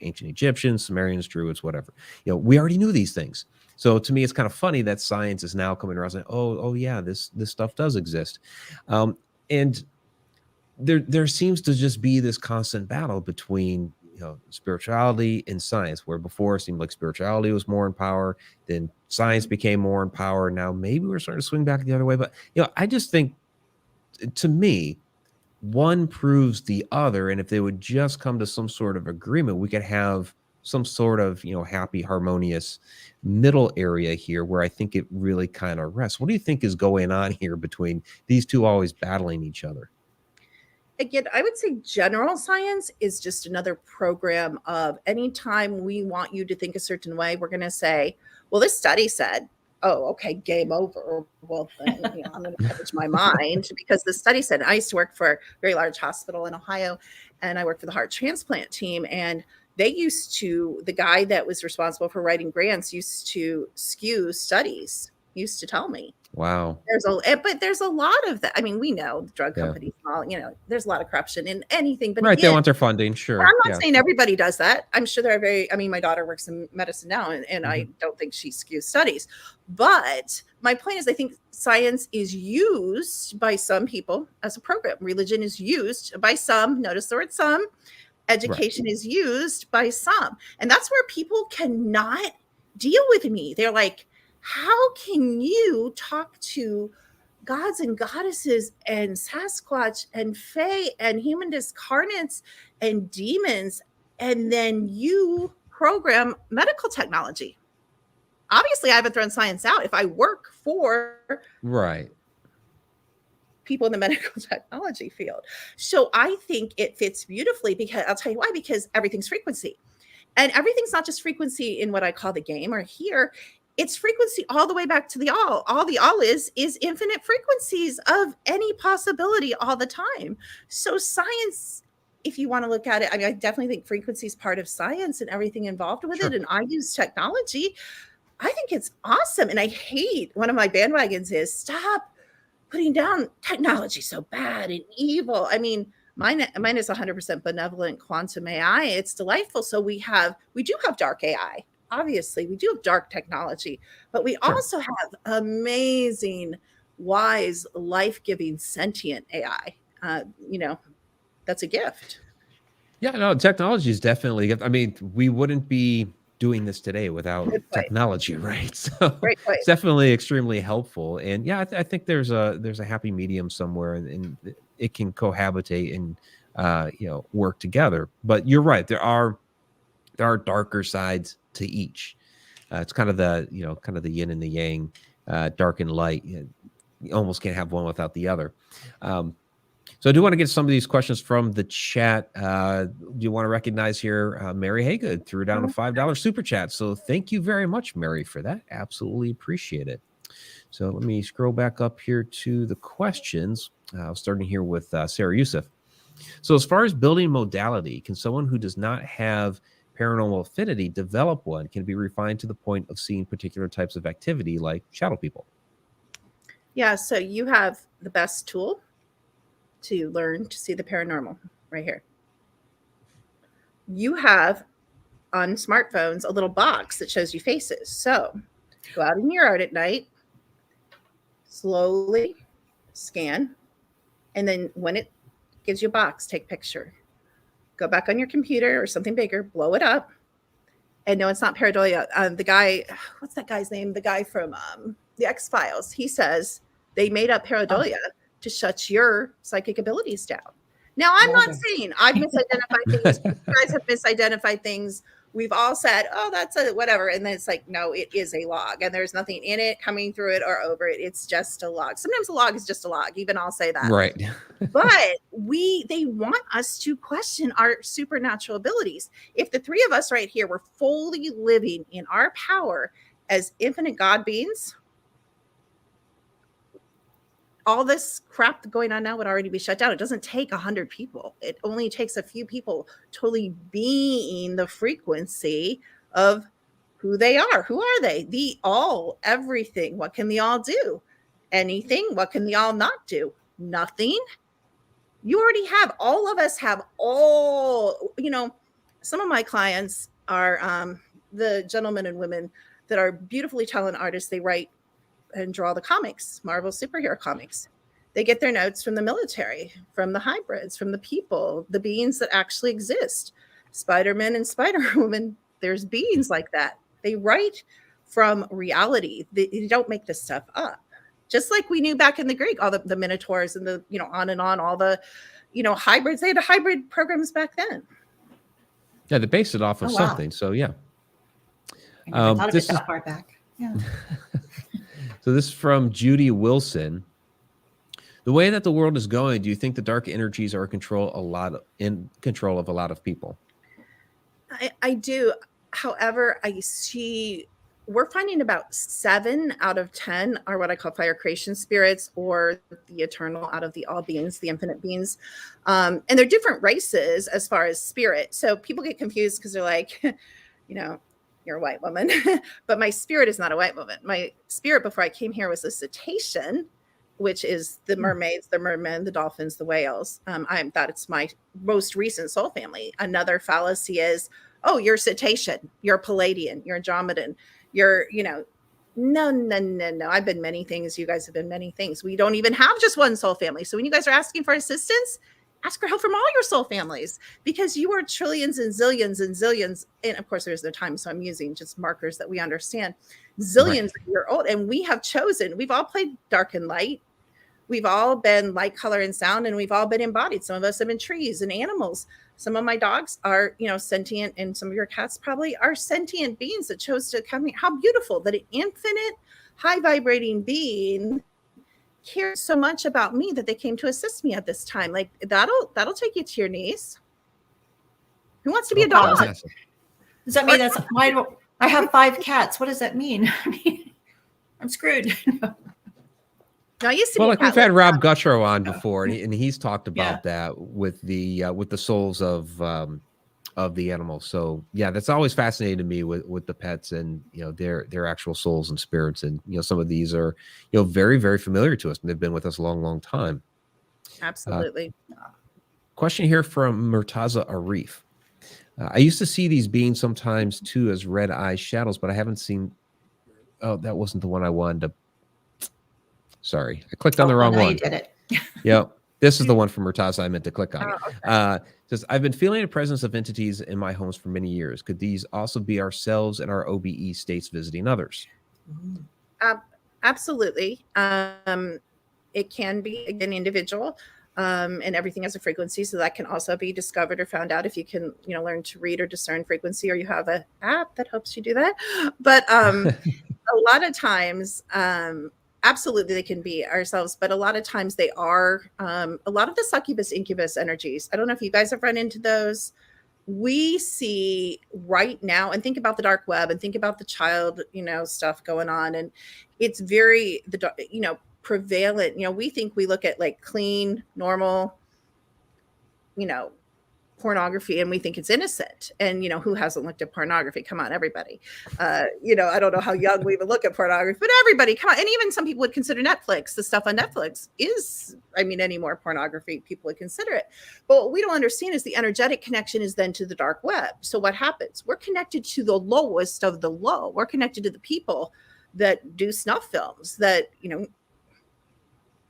[SPEAKER 1] ancient Egyptians, Sumerians, Druids, whatever. We already knew these things. So to me, it's kind of funny that science is now coming around saying, oh yeah, this stuff does exist. And there seems to just be this constant battle between spirituality and science, where before it seemed like spirituality was more in power, then science became more in power. Now maybe we're starting to swing back the other way. But I just think, to me, one proves the other, and if they would just come to some sort of agreement, we could have some sort of happy, harmonious middle area here, where I think it really kind of rests. What do you think is going on here between these two always battling each other?
[SPEAKER 2] Again, I would say general science is just another program of, anytime we want you to think a certain way, we're going to say, well, this study said, oh, okay, game over. Well, then, I'm going to manage my mind, because the study said, I used to work for a very large hospital in Ohio, and I worked for the heart transplant team. And the guy that was responsible for writing grants used to skew studies, used to tell me.
[SPEAKER 1] Wow.
[SPEAKER 2] But there's a lot of that. I mean, we know drug companies, there's a lot of corruption in anything. But
[SPEAKER 1] right,
[SPEAKER 2] again,
[SPEAKER 1] they want their funding, sure.
[SPEAKER 2] I'm not saying everybody does that. I'm sure there are my daughter works in medicine now, and I don't think she skews studies. But my point is, I think science is used by some people as a program. Religion is used by some. Notice the word some. Education is used by some. And that's where people cannot deal with me. They're like, how can you talk to gods and goddesses and Sasquatch and Fae and human discarnates and demons, and then you program medical technology? Obviously, I haven't thrown science out. If I work for
[SPEAKER 1] Right.
[SPEAKER 2] people in the medical technology field. So I think it fits beautifully, because I'll tell you why, because everything's frequency. And everything's not just frequency in what I call the game or here. It's frequency all the way back to the all. All the all is infinite frequencies of any possibility all the time. So science, if you want to look at it, I mean, I definitely think frequency is part of science and everything involved with it.
[SPEAKER 1] Sure.
[SPEAKER 2] And I use technology. I think it's awesome. And I hate, one of my bandwagons is, stop putting down technology so bad and evil. I mean, mine is 100% benevolent quantum AI. It's delightful. So we do have dark AI. Obviously, we do have dark technology, but we
[SPEAKER 1] Sure.
[SPEAKER 2] also have amazing, wise, life-giving, sentient AI. That's a gift.
[SPEAKER 1] Yeah, no, technology is definitely, I mean, we wouldn't be doing this today without
[SPEAKER 2] Good point.
[SPEAKER 1] technology, right? So
[SPEAKER 2] Great point.
[SPEAKER 1] it's definitely extremely helpful. And yeah, I think there's a happy medium somewhere, and it can cohabitate and work together. But you're right, there are darker sides to each. It's kind of the yin and the yang, dark and light. You almost can't have one without the other. So I do want to get some of these questions from the chat. Do you want to recognize here? Mary Haygood threw down a $5 super chat. So thank you very much, Mary, for that. Absolutely appreciate it. So let me scroll back up here to the questions. Starting here with Sarah Youssef. So as far as building modality, can someone who does not have paranormal affinity develop one? Can it be refined to the point of seeing particular types of activity like shadow people?
[SPEAKER 2] Yeah, so you have the best tool to learn to see the paranormal right here. You have on smartphones a little box that shows you faces. So go out in your yard at night, slowly scan, and then when it gives you a box, take a picture. Go back on your computer or something bigger, blow it up. And no, it's not pareidolia. The guy, what's that guy's name? The guy from the X-Files. He says they made up pareidolia to shut your psychic abilities down. Now, I'm not saying I've misidentified things. You guys have misidentified things. We've all said, oh, that's a whatever. And then it's like, no, it is a log. And there's nothing in it, coming through it, or over it. It's just a log. Sometimes a log is just a log. Even I'll say that.
[SPEAKER 1] Right.
[SPEAKER 2] But they want us to question our supernatural abilities. If the three of us right here were fully living in our power as infinite God beings, all this crap going on now would already be shut down. It doesn't take 100 people. It only takes a few people totally being the frequency of who they are. Who are they? The all, everything. What can the all do? Anything. What can the all not do? Nothing. You already have, all of us have all, some of my clients are the gentlemen and women that are beautifully talented artists. They write and draw the comics, Marvel superhero comics. They get their notes from the military, from the hybrids, from the people, the beings that actually exist. Spider-Man and Spider-Woman, there's beings like that. They write from reality. They don't make this stuff up. Just like we knew back in the Greek, all the minotaurs and the, on and on, all the, hybrids. They had hybrid programs back then.
[SPEAKER 1] Yeah, they based it off of something. So yeah.
[SPEAKER 3] I thought of it that far back. Yeah.
[SPEAKER 1] So this is from Judy Wilson. The way that the world is going, do you think the dark energies are in control of a lot of people?
[SPEAKER 2] I do. However, I see we're finding about 7 out of 10 are what I call fire creation spirits, or the eternal out of the all beings, the infinite beings. And they're different races as far as spirit. So people get confused because they're like, you're a white woman, but my spirit is not a white woman. My spirit before I came here was a cetacean, which is the mermaids, the mermen, the dolphins, the whales. That's my most recent soul family. Another fallacy is, oh, you're cetacean, you're Palladian, you're Andromedan, you're, no. I've been many things. You guys have been many things. We don't even have just one soul family. So when you guys are asking for assistance, ask for help from all your soul families, because you are trillions and zillions and zillions. And of course, there's no time. So I'm using just markers that we understand, zillions
[SPEAKER 1] Right.
[SPEAKER 2] of year old. And we have chosen, we've all played dark and light. We've all been light, color, and sound, and we've all been embodied. Some of us have been trees and animals. Some of my dogs are, sentient, and some of your cats probably are sentient beings that chose to come here. How beautiful that an infinite, high vibrating being cared so much about me that they came to assist me at this time. Like that'll take you to your knees. Who wants to be a dog?
[SPEAKER 1] Fantastic.
[SPEAKER 3] Does that mean that's why I have 5 cats? What does that mean? I mean, I'm screwed.
[SPEAKER 2] No, I used to
[SPEAKER 1] Well,
[SPEAKER 2] be
[SPEAKER 1] like we've had Rob Guttrow on before, and he's talked about that with the souls of the animals. So yeah, that's always fascinating to me with the pets and their actual souls and spirits. And some of these are very, very familiar to us, and they've been with us a long, long time.
[SPEAKER 2] Absolutely.
[SPEAKER 1] Question here from Murtaza Arif. I used to see these beings sometimes too as red eye shadows, but I haven't seen. Oh, that wasn't the one I wanted to. Sorry, I clicked on the wrong one.
[SPEAKER 3] You did it.
[SPEAKER 1] Yep. This is the one from Murtaza I meant to click on.
[SPEAKER 2] Oh, okay.
[SPEAKER 1] Says, I've been feeling the presence of entities in my homes for many years. Could these also be ourselves and our OBE states visiting others?
[SPEAKER 2] Absolutely. It can be, again, individual, and everything has a frequency. So that can also be discovered or found out if you can, learn to read or discern frequency, or you have an app that helps you do that. But a lot of times, absolutely, they can be ourselves, but a lot of times they are a lot of the succubus, incubus energies. I don't know if you guys have run into those. We see right now, and think about the dark web and think about the child, stuff going on. And it's very, prevalent. We think we look at like clean, normal, pornography, and we think it's innocent. And who hasn't looked at pornography? Come on, everybody. I don't know how young we even look at pornography, but everybody, come on. And even some people would consider Netflix, the stuff on Netflix is, any more pornography, people would consider it. But what we don't understand is the energetic connection is then to the dark web. So what happens? We're connected to the lowest of the low. We're connected to the people that do snuff films, that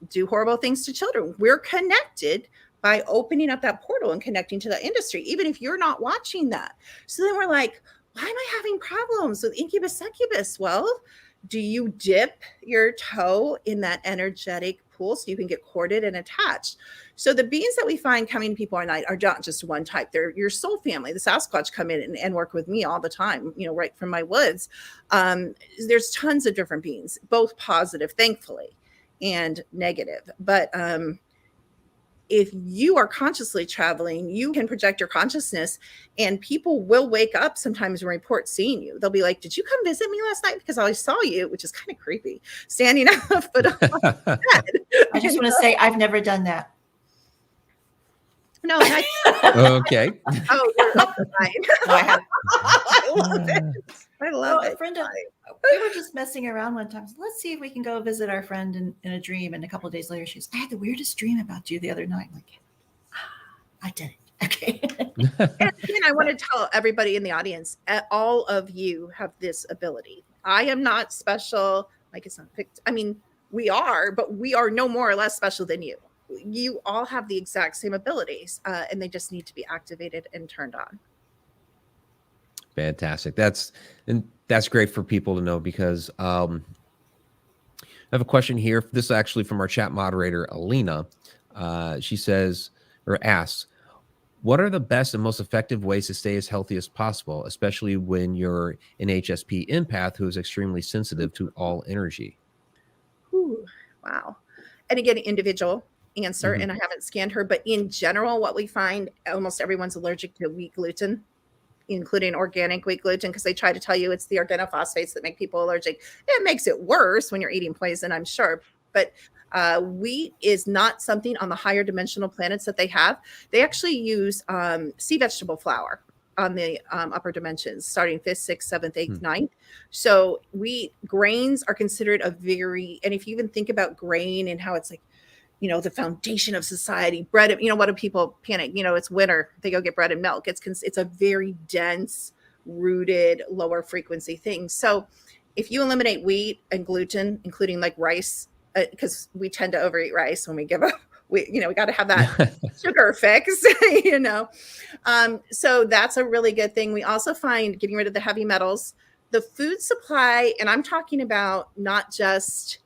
[SPEAKER 2] do horrible things to children. We're connected by opening up that portal and connecting to that industry, even if you're not watching that. So then we're like, why am I having problems with incubus, succubus? Well, do you dip your toe in that energetic pool so you can get corded and attached? So the beings that we find coming to people at night are not just one type. They're your soul family. The Sasquatch come in and work with me all the time, right from my woods. There's tons of different beings, both positive, thankfully, and negative. But if you are consciously traveling, you can project your consciousness, and people will wake up sometimes and report seeing you. They'll be like, did you come visit me last night? Because I saw you, which is kind of creepy, standing up a foot on my bed.
[SPEAKER 3] I just want to say I've never done that.
[SPEAKER 2] No,
[SPEAKER 1] Okay.
[SPEAKER 2] Oh, you're up to mine.
[SPEAKER 3] No, I have.
[SPEAKER 2] I love it. I love it.
[SPEAKER 3] Brenda, we were just messing around one time. So let's see if we can go visit our friend in a dream. And a couple of days later, she's, I had the weirdest dream about you the other night. I'm like, I did it. Okay.
[SPEAKER 2] And again, I want to tell everybody in the audience, all of you have this ability. I am not special. Like, it's not picked. We are, but we are no more or less special than you. You all have the exact same abilities, and they just need to be activated and turned on.
[SPEAKER 1] Fantastic. That's great for people to know, because I have a question here. This is actually from our chat moderator, Alina. She says, or asks, what are the best and most effective ways to stay as healthy as possible, especially when you're an HSP empath who is extremely sensitive to all energy?
[SPEAKER 2] Ooh, wow. And again, individual answer, and I haven't scanned her, but in general, what we find, almost everyone's allergic to wheat gluten, including organic wheat gluten, because they try to tell you it's the organophosphates that make people allergic. It makes it worse when you're eating poison, I'm sure. But wheat is not something on the higher dimensional planets that they have. They actually use sea vegetable flour on the upper dimensions, starting 5th, 6th, 7th, 8th, 9th. So wheat grains are considered and if you even think about grain and how it's like, the foundation of society, bread, what do people panic? It's winter, they go get bread and milk. It's a very dense, rooted, lower frequency thing. So if you eliminate wheat and gluten, including like rice, because we tend to overeat rice when we give up we got to have that sugar fix, you know. So that's a really good thing. We also find getting rid of the heavy metals, the food supply, and I'm talking about not just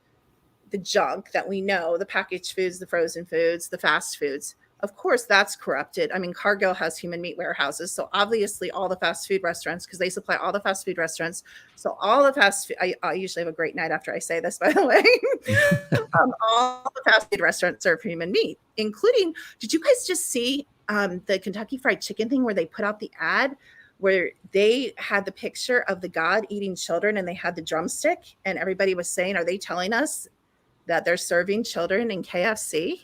[SPEAKER 2] the junk that we know, the packaged foods, the frozen foods, the fast foods. Of course, that's corrupted. I mean, Cargill has human meat warehouses. So obviously all the fast food restaurants, because they supply all the fast food restaurants. So all the fast food, I usually have a great night after I say this, by the way. All the fast food restaurants serve human meat, including, did you guys just see the Kentucky Fried Chicken thing where they put out the ad where they had the picture of the god eating children and they had the drumstick and everybody was saying, are they telling us that they're serving children in KFC?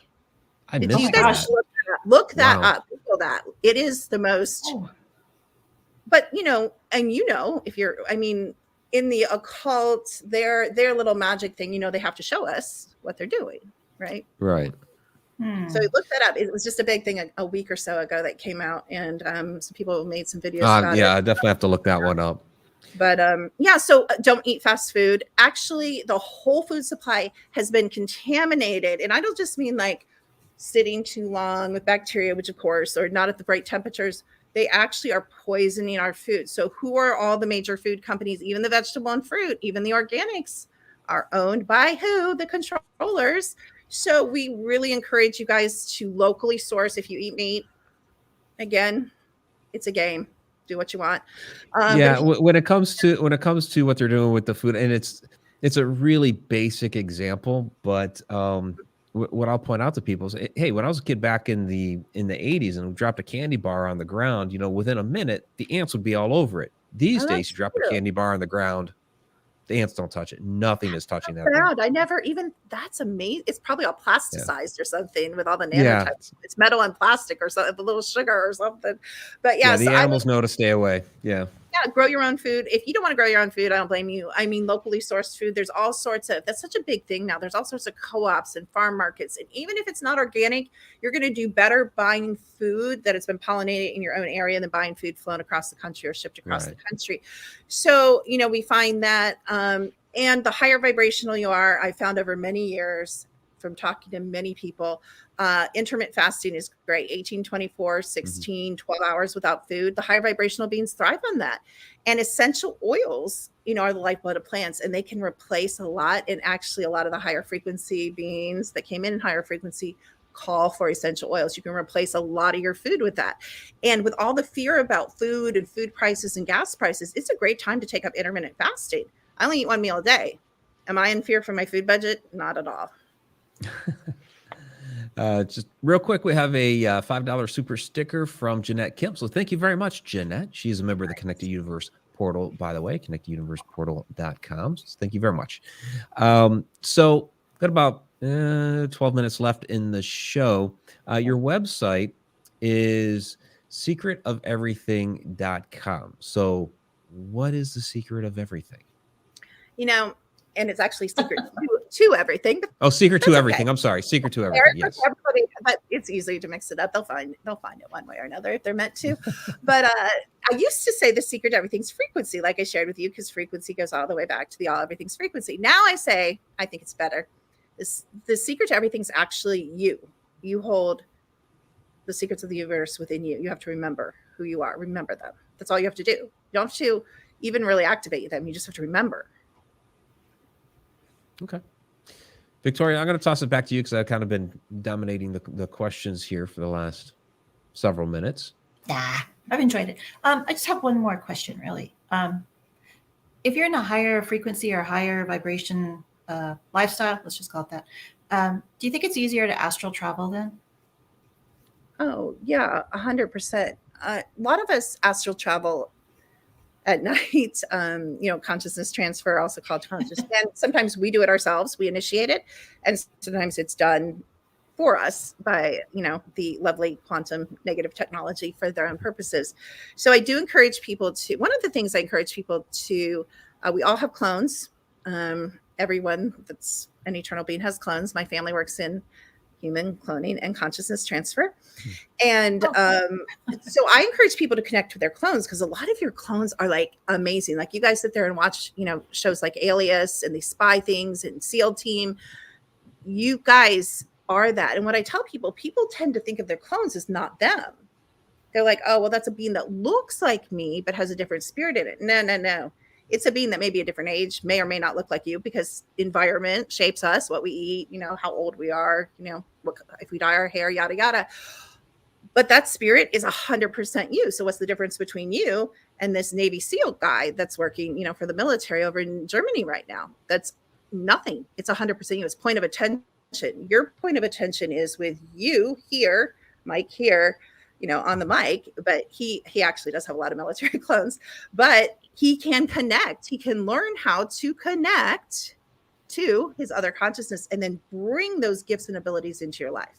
[SPEAKER 1] I
[SPEAKER 2] Did
[SPEAKER 1] missed
[SPEAKER 2] you guys
[SPEAKER 1] that.
[SPEAKER 2] look that
[SPEAKER 1] Wow.
[SPEAKER 2] up? Google that. It is the most,
[SPEAKER 3] Oh,
[SPEAKER 2] but and if you're, I mean, in the occult, their little magic thing, they have to show us what they're doing, right?
[SPEAKER 1] Right.
[SPEAKER 2] So look that up. It was just a big thing a week or so ago that came out, and some people made some videos about
[SPEAKER 1] Yeah,
[SPEAKER 2] it.
[SPEAKER 1] I definitely have to look that one up.
[SPEAKER 2] But yeah, so don't eat fast food. Actually, the whole food supply has been contaminated. And I don't just mean like sitting too long with bacteria, which of course, or not at the right temperatures. They actually are poisoning our food. So who are all the major food companies, even the vegetable and fruit, even the organics are owned by who? The controllers. So we really encourage you guys to locally source if you eat meat. Again, it's a game. Do what you want.
[SPEAKER 1] Yeah, when it comes to what they're doing with the food, and it's a really basic example, but what I'll point out to people is, hey, when I was a kid back in the 80s and we dropped a candy bar on the ground, within a minute the ants would be all over it. These days, you drop a candy bar on the ground, the ants don't touch it. Nothing is touching that thing.
[SPEAKER 2] I never even, that's amazing. It's probably all plasticized or something with all the nanotypes.
[SPEAKER 1] Yeah.
[SPEAKER 2] It's metal and plastic or something, a little sugar or something. But yeah,
[SPEAKER 1] the
[SPEAKER 2] so
[SPEAKER 1] animals know to stay away. Yeah,
[SPEAKER 2] grow your own food. If you don't want to grow your own food, I don't blame you. I mean, locally sourced food, there's all sorts of, that's such a big thing now. There's all sorts of co-ops and farm markets. And even if it's not organic, you're going to do better buying food that has been pollinated in your own area than buying food flown across the country or shipped across the country. So, we find that, and the higher vibrational you are, I found over many years from talking to many people, intermittent fasting is great. 18, 24, 16, 12 hours without food. The higher vibrational beings thrive on that. And essential oils, are the lifeblood of plants, and they can replace a lot. And actually a lot of the higher frequency beings that came in higher frequency call for essential oils. You can replace a lot of your food with that. And with all the fear about food and food prices and gas prices, it's a great time to take up intermittent fasting. I only eat one meal a day. Am I in fear for my food budget? Not at all.
[SPEAKER 1] Just real quick, we have a $5 super sticker from Jeanette Kim. So thank you very much, Jeanette. She's a member of the Connected Universe portal, by the way, connecteduniverseportal.com. So thank you very much. So got about 12 minutes left in the show. Your website is secretofeverything.com. So what is the secret of everything?
[SPEAKER 2] And it's actually secret to everything.
[SPEAKER 1] Oh, secret to everything. I'm sorry. Secret to everything. Yes.
[SPEAKER 2] Everybody, but it's easy to mix it up. They'll find it one way or another if they're meant to. But I used to say the secret to everything's frequency, like I shared with you, because frequency goes all the way back to the all everything's frequency. Now I say, I think it's better. The secret to everything's actually you. You hold the secrets of the universe within you. You have to remember who you are. Remember them. That's all you have to do. You don't have to even really activate them. You just have to remember.
[SPEAKER 1] Okay. Victoria, I'm going to toss it back to you because I've kind of been dominating the questions here for the last several minutes.
[SPEAKER 3] I've enjoyed it. I just have one more question, really. If you're in a higher frequency or higher vibration lifestyle, let's just call it that, do you think it's easier to astral travel then?
[SPEAKER 2] Oh, yeah, 100%. A lot of us astral travel at night, consciousness transfer, also called conscious. And sometimes we do it ourselves. We initiate it. And sometimes it's done for us by, the lovely quantum negative technology for their own purposes. So I do encourage people to, one of the things I encourage people to, we all have clones. Everyone that's an eternal being has clones. My family works in human cloning and consciousness transfer. And so I encourage people to connect with their clones, because a lot of your clones are like amazing. Like you guys sit there and watch, shows like Alias and these spy things and SEAL Team. You guys are that. And what I tell people, people tend to think of their clones as not them. They're like, oh, well, that's a being that looks like me, but has a different spirit in it. No, no, no. It's a being that may be a different age, may or may not look like you, because environment shapes us, what we eat, how old we are, if we dye our hair, yada, yada. But that spirit is 100% you. So what's the difference between you and this Navy SEAL guy that's working, for the military over in Germany right now? That's nothing. It's 100% you. It's point of attention. Your point of attention is with you here, Mike here, on the mic, but he actually does have a lot of military clones, but he can connect. He can learn how to connect to his other consciousness and then bring those gifts and abilities into your life.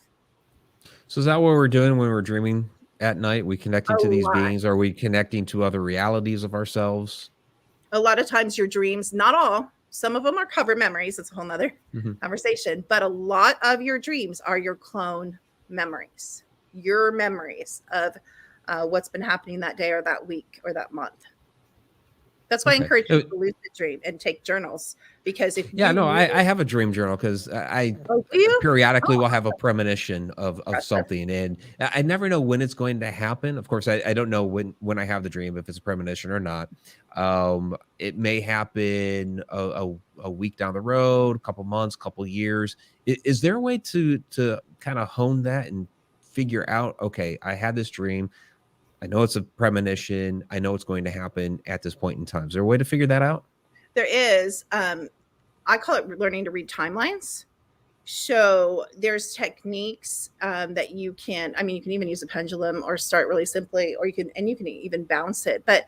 [SPEAKER 1] So is that what we're doing when we're dreaming at night? We connecting to these beings? Are we connecting to other realities of ourselves?
[SPEAKER 2] A lot of times your dreams, not all, some of them are cover memories. It's a whole nother conversation, but a lot of your dreams are your clone memories, your memories of what's been happening that day or that week or that month. That's why I encourage you to lucid dream and take journals, because if
[SPEAKER 1] I have a dream journal, because I periodically will have a premonition of something, and I never know when it's going to happen. Of course, I don't know when I have the dream, if it's a premonition or not. It may happen a week down the road, a couple months, couple years. Is there a way to kind of hone that and figure out, okay, I had this dream, I know it's a premonition, I know it's going to happen at this point in time? Is there a way to figure that out?
[SPEAKER 2] There is. I call it learning to read timelines. So there's techniques that you can even use a pendulum, or start really simply, or you can even bounce it. But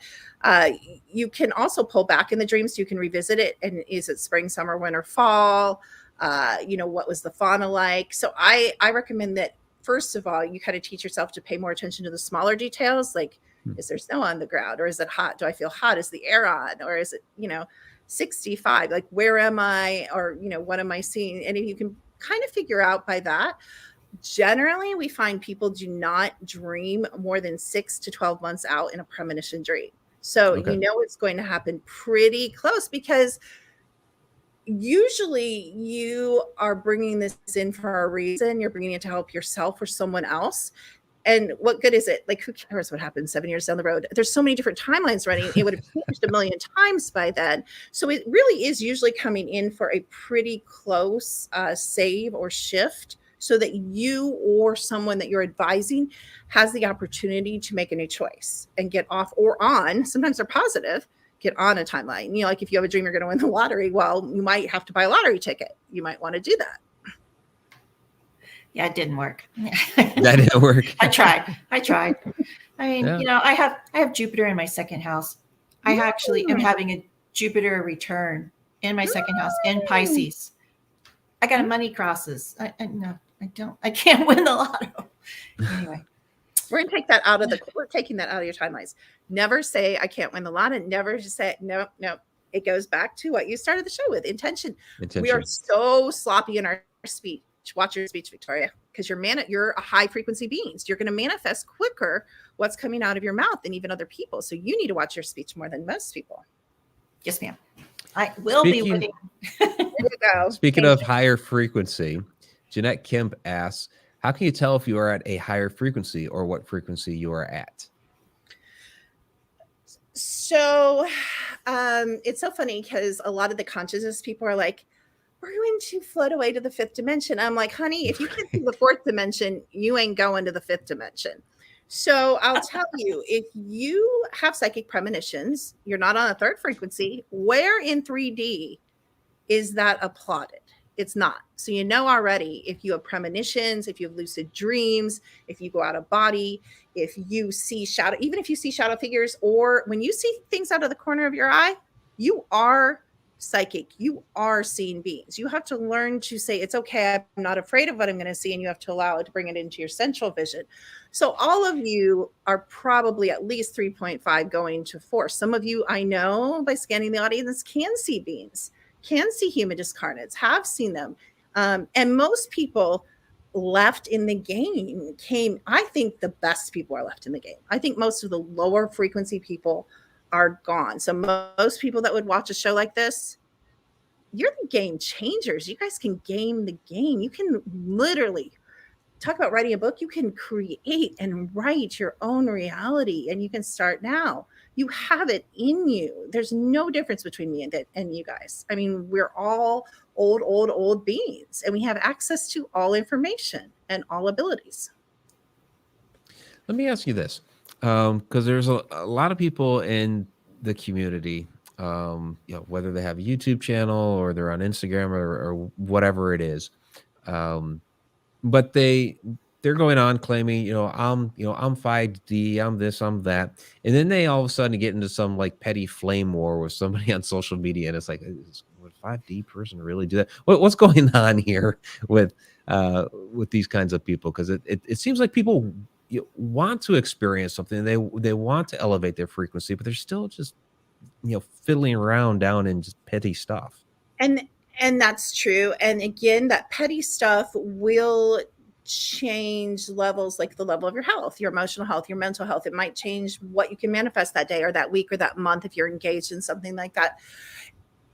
[SPEAKER 2] you can also pull back in the dreams. You can revisit it. And is it spring, summer, winter, fall? What was the fauna like? So I recommend that, first of all, you kind of teach yourself to pay more attention to the smaller details, like, is there snow on the ground, or is it hot? Do I feel hot? Is the air on, or is it, 65? Like, where am I? Or, what am I seeing? And if you can kind of figure out by that, generally we find people do not dream more than 6 to 12 months out in a premonition dream. So it's going to happen pretty close, because usually you are bringing this in for a reason. You're bringing it to help yourself or someone else. And what good is it? Like, who cares what happens 7 years down the road? There's so many different timelines running. It would have changed a million times by then. So it really is usually coming in for a pretty close save or shift, so that you or someone that you're advising has the opportunity to make a new choice and get off or on. Sometimes they're positive. Get on a timeline. Like, if you have a dream you're going to win the lottery, well, you might have to buy a lottery ticket. You might want to do that.
[SPEAKER 3] Yeah, it didn't work.
[SPEAKER 1] That didn't work.
[SPEAKER 3] I tried. I mean, I have Jupiter in my second house. I actually am having a Jupiter return in my second house in Pisces. I got a money crosses. No, I don't. I can't win the lotto. Anyway.
[SPEAKER 2] We're going to take that out of we're taking that out of your timelines. Never say, I can't win the lotto. Never just say, no. It goes back to what you started the show with, intention. We are so sloppy in our speech. Watch your speech, Victoria, because you're a high frequency being. So you're going to manifest quicker what's coming out of your mouth than even other people. So you need to watch your speech more than most people.
[SPEAKER 3] Yes, ma'am. I will be winning.
[SPEAKER 2] There you go.
[SPEAKER 1] Speaking of higher frequency, Jeanette Kemp asks, how can you tell if you are at a higher frequency, or what frequency you are at?
[SPEAKER 2] So it's so funny, because a lot of the consciousness people are like, we're going to float away to the fifth dimension. I'm like, honey, if you get to the fourth dimension, you ain't going to the fifth dimension. So I'll tell you, if you have psychic premonitions, you're not on a third frequency. Where in 3D is that applauded? It's not. So already, if you have premonitions, if you have lucid dreams, if you go out of body, if you see shadow, even if you see shadow figures, or when you see things out of the corner of your eye, you are psychic. You are seeing beings. You have to learn to say, it's okay, I'm not afraid of what I'm going to see, and you have to allow it to bring it into your central vision. So all of you are probably at least 3.5 going to 4. Some of you, I know by scanning the audience, can see beings, can see human discarnates, have seen them. And most people left in the game I think the best people are left in the game. I think most of the lower frequency people are gone. So most people that would watch a show like this, you're the game changers. You guys can game the game. You can literally talk about writing a book. You can create and write your own reality, and you can start now. You have it in you. There's no difference between me and you guys. I mean, we're all old beings, and we have access to all information and all abilities.
[SPEAKER 1] Let me ask you this, because there's a lot of people in the community, whether they have a YouTube channel or they're on Instagram or whatever it is, but they're going on claiming, I'm 5D, I'm this, I'm that, and then they all of a sudden get into some like petty flame war with somebody on social media, and it's like, would a 5D person really do that? What's going on here with these kinds of people? Because it seems like people want to experience something, they want to elevate their frequency, but they're still just fiddling around down in just petty stuff.
[SPEAKER 2] And that's true. And again, that petty stuff will change levels, like the level of your health, your emotional health, your mental health. It might change what you can manifest that day or that week or that month if you're engaged in something like that.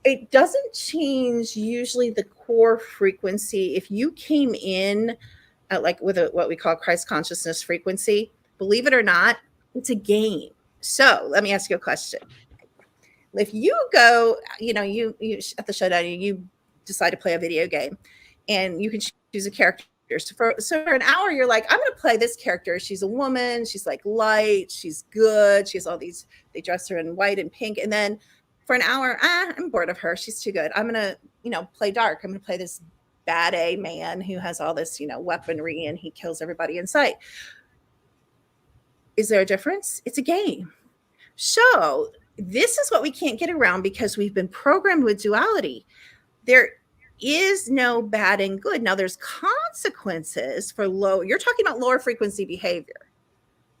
[SPEAKER 2] It doesn't change usually the core frequency. If you came in at like with what we call Christ consciousness frequency, believe it or not, it's a game. So let me ask you a question. If you go, you at the showdown, you decide to play a video game, and you can choose a character. So for an hour, you're like, I'm going to play this character. She's a woman. She's like light. She's good. She has all these. They dress her in white and pink. And then for an hour, I'm bored of her. She's too good. I'm going to, play dark. I'm going to play this bad A man who has all this, weaponry, and he kills everybody in sight. Is there a difference? It's a game. So this is what we can't get around because we've been programmed with duality. There is no bad and good. Now there's consequences for you're talking about lower frequency behavior,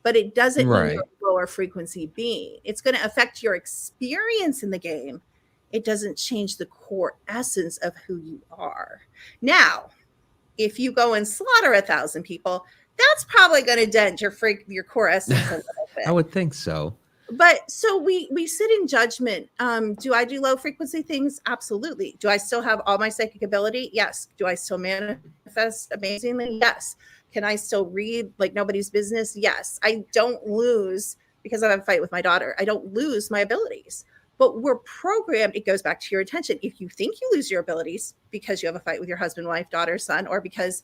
[SPEAKER 2] but it doesn't mean you're a lower frequency being. It's going to affect your experience in the game. It doesn't change the core essence of who you are. Now, if you go and slaughter 1,000 people, that's probably going to dent your core essence a little bit.
[SPEAKER 1] I would think so.
[SPEAKER 2] But so we sit in judgment. Do I do low frequency things? Absolutely. Do I still have all my psychic ability? Yes. Do I still manifest amazingly? Yes. Can I still read like nobody's business? Yes. I don't lose because I have a fight with my daughter. I don't lose my abilities. But we're programmed. It goes back to your attention. If you think you lose your abilities because you have a fight with your husband, wife, daughter, son, or because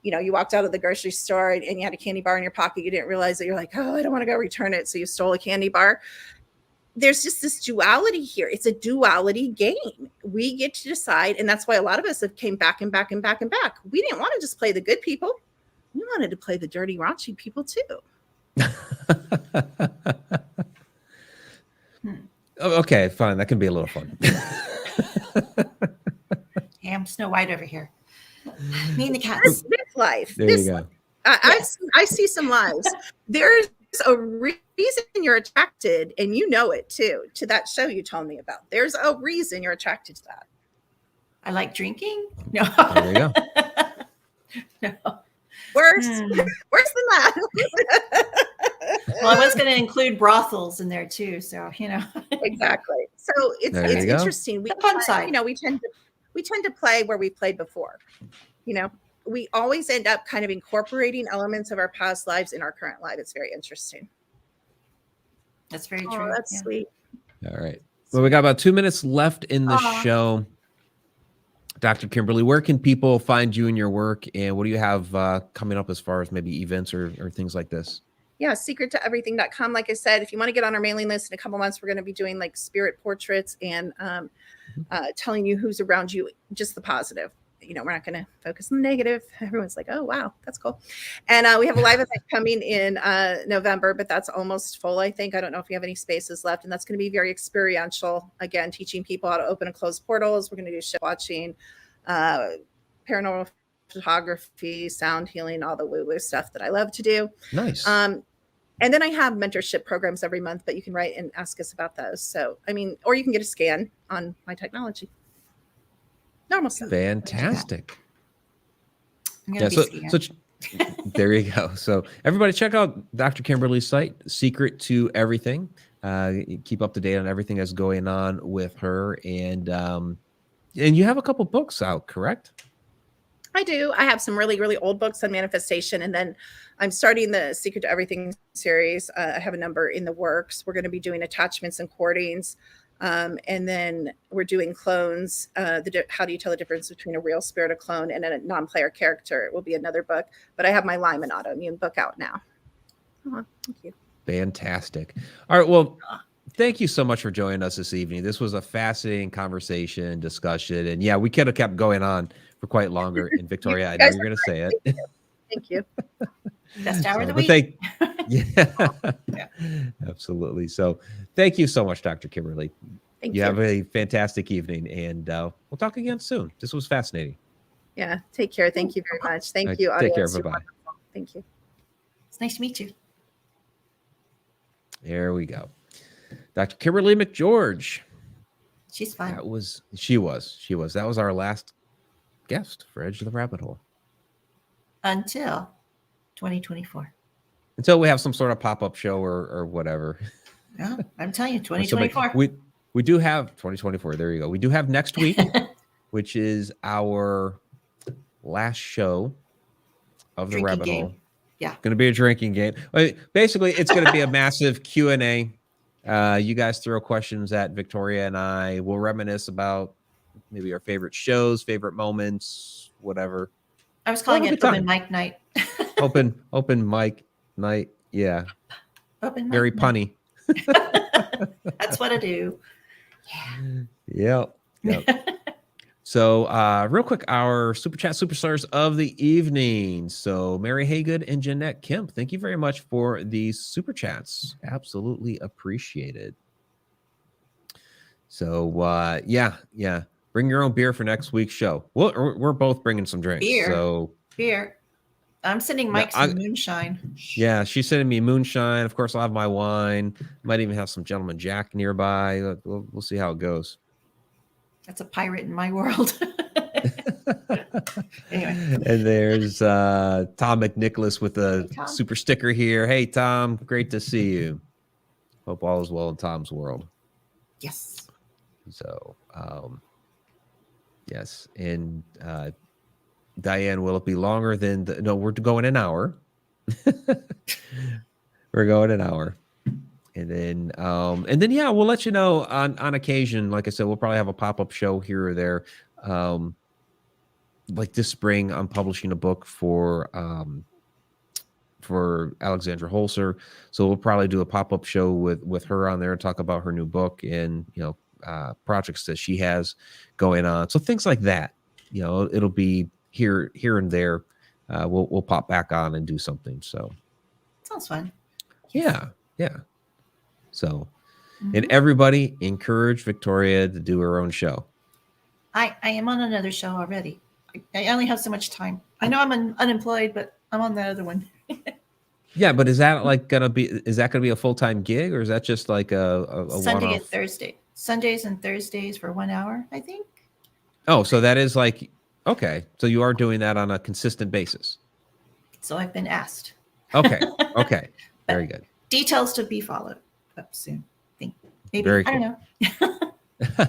[SPEAKER 2] you walked out of the grocery store and you had a candy bar in your pocket. You didn't realize that. You're like, oh, I don't want to go return it. So you stole a candy bar. There's just this duality here. It's a duality game. We get to decide. And that's why a lot of us have came back and back and back and back. We didn't want to just play the good people. We wanted to play the dirty, raunchy people too.
[SPEAKER 1] Okay, fine. That can be a little fun.
[SPEAKER 3] Hey, I'm Snow White over here. Me and the cats.
[SPEAKER 2] This life.
[SPEAKER 1] There you go.
[SPEAKER 2] I see some lives. There's a reason you're attracted, and you know it too, to that show you told me about. There's a reason you're attracted to that.
[SPEAKER 3] I like drinking. No.
[SPEAKER 1] There you go.
[SPEAKER 3] No.
[SPEAKER 2] Worse than that.
[SPEAKER 3] Well, I was going to include brothels in there too, so
[SPEAKER 2] Exactly. So it's interesting. We
[SPEAKER 3] fun side.
[SPEAKER 2] We tend to play where we played before. We always end up kind of incorporating elements of our past lives in our current life. It's very interesting.
[SPEAKER 3] That's very true.
[SPEAKER 2] That's sweet.
[SPEAKER 1] All right. Well, we got about 2 minutes left in the show. Dr. Kimberly, where can people find you and your work, and what do you have coming up as far as maybe events or things like this?
[SPEAKER 2] Yeah, secrettoeverything.com. Like I said, if you want to get on our mailing list in a couple months, we're going to be doing like spirit portraits and telling you who's around you, just the positive. We're not going to focus on the negative. Everyone's like, oh, wow, that's cool. And we have a live event coming in November, but that's almost full, I think. I don't know if we have any spaces left. And that's going to be very experiential. Again, teaching people how to open and close portals. We're going to do ship watching, paranormal photography, sound healing, all the woo-woo stuff that I love to do.
[SPEAKER 1] Nice.
[SPEAKER 2] And then I have mentorship programs every month, but you can write and ask us about those. So, or you can get a scan on my technology. Normal stuff.
[SPEAKER 1] Fantastic.
[SPEAKER 3] Yeah,
[SPEAKER 1] so there you go. So everybody check out Dr. Kimberly's site, Secret to Everything. Keep up to date on everything that's going on with her. And And you have a couple books out, correct?
[SPEAKER 2] I do. I have some really, really old books on manifestation, and then I'm starting the Secret to Everything series. I have a number in the works. We're going to be doing attachments and courtings, and then we're doing clones. How do you tell the difference between a real spirit, a clone, and a non-player character? It will be another book. But I have my Lyme and autoimmune book out now. Oh, thank you.
[SPEAKER 1] Fantastic. All right. Well, thank you so much for joining us this evening. This was a fascinating conversation, discussion, and yeah, we could have kept going on for quite longer. And Victoria, I know you're going to say it.
[SPEAKER 2] Thank you.
[SPEAKER 3] Best hour of the week.
[SPEAKER 1] Yeah, absolutely. So thank you so much, Dr. Kimberly.
[SPEAKER 2] Thank
[SPEAKER 1] You
[SPEAKER 2] you.
[SPEAKER 1] have a fantastic evening, and we'll talk again soon. This was fascinating.
[SPEAKER 2] Yeah. Take care. Thank you very much. Thank
[SPEAKER 1] right,
[SPEAKER 2] you.
[SPEAKER 1] take care.
[SPEAKER 2] Audience. You're
[SPEAKER 1] Bye-bye.
[SPEAKER 2] wonderful. Thank you.
[SPEAKER 3] It's nice to meet you.
[SPEAKER 1] There we go. Dr. Kimberly McGeorge.
[SPEAKER 3] She's fine.
[SPEAKER 1] She was. That was our last guest for Edge of the Rabbit Hole.
[SPEAKER 3] Until 2024.
[SPEAKER 1] Until we have some sort of pop-up show or whatever.
[SPEAKER 3] Yeah, I'm telling you, 2024.
[SPEAKER 1] We do have 2024. There you go. We do have next week, which is our last show of the
[SPEAKER 3] Drinking
[SPEAKER 1] Rabbit
[SPEAKER 3] game.
[SPEAKER 1] Hole.
[SPEAKER 3] Yeah.
[SPEAKER 1] Going to be a drinking game. Basically, it's going to be a massive Q&A. You guys throw questions at Victoria and I. We'll reminisce about maybe our favorite shows, favorite moments, whatever.
[SPEAKER 3] I was calling it open mic night.
[SPEAKER 1] open mic night. Yeah.
[SPEAKER 3] Open mic
[SPEAKER 1] Very
[SPEAKER 3] night.
[SPEAKER 1] punny.
[SPEAKER 3] That's what I do.
[SPEAKER 1] Yeah. Yep. So real quick, our Super Chat Superstars of the evening. So Mary Haygood and Jeanette Kemp, thank you very much for these Super Chats. Absolutely appreciated. So yeah. Bring your own beer for next week's show. We're both bringing some drinks.
[SPEAKER 3] Beer. I'm sending Mike some moonshine.
[SPEAKER 1] Yeah, she's sending me moonshine. Of course, I'll have my wine. Might even have some Gentleman Jack nearby. We'll see how it goes.
[SPEAKER 3] That's a pirate in my world. Anyway.
[SPEAKER 1] And there's Tom McNicholas with a super sticker here. Hey, Tom, great to see you. Hope all is well in Tom's world.
[SPEAKER 3] Yes.
[SPEAKER 1] So, yes. And Diane, will it be longer than no, we're going an hour. We're going an hour. And then yeah, we'll let you know on occasion. Like I said, we'll probably have a pop-up show here or there. Like this spring, I'm publishing a book for Alexandra Holzer. So we'll probably do a pop-up show with her on there and talk about her new book and projects that she has going on. So things like that. It'll be here and there. We'll pop back on and do something. So
[SPEAKER 3] sounds fun.
[SPEAKER 1] Yeah. So, and everybody encourage Victoria to do her own show.
[SPEAKER 3] I am on another show already. I only have so much time. I know I'm unemployed, but I'm on the other one.
[SPEAKER 1] Yeah, but is that gonna be a full-time gig, or is that just like a
[SPEAKER 3] Sunday
[SPEAKER 1] one-off?
[SPEAKER 3] and Thursday, Sundays and Thursdays for 1 hour, I think.
[SPEAKER 1] Oh, so that is okay. So you are doing that on a consistent basis.
[SPEAKER 3] So I've been asked.
[SPEAKER 1] Okay. Very good.
[SPEAKER 3] Details to be followed up soon. Maybe.
[SPEAKER 1] Very cool.
[SPEAKER 3] I don't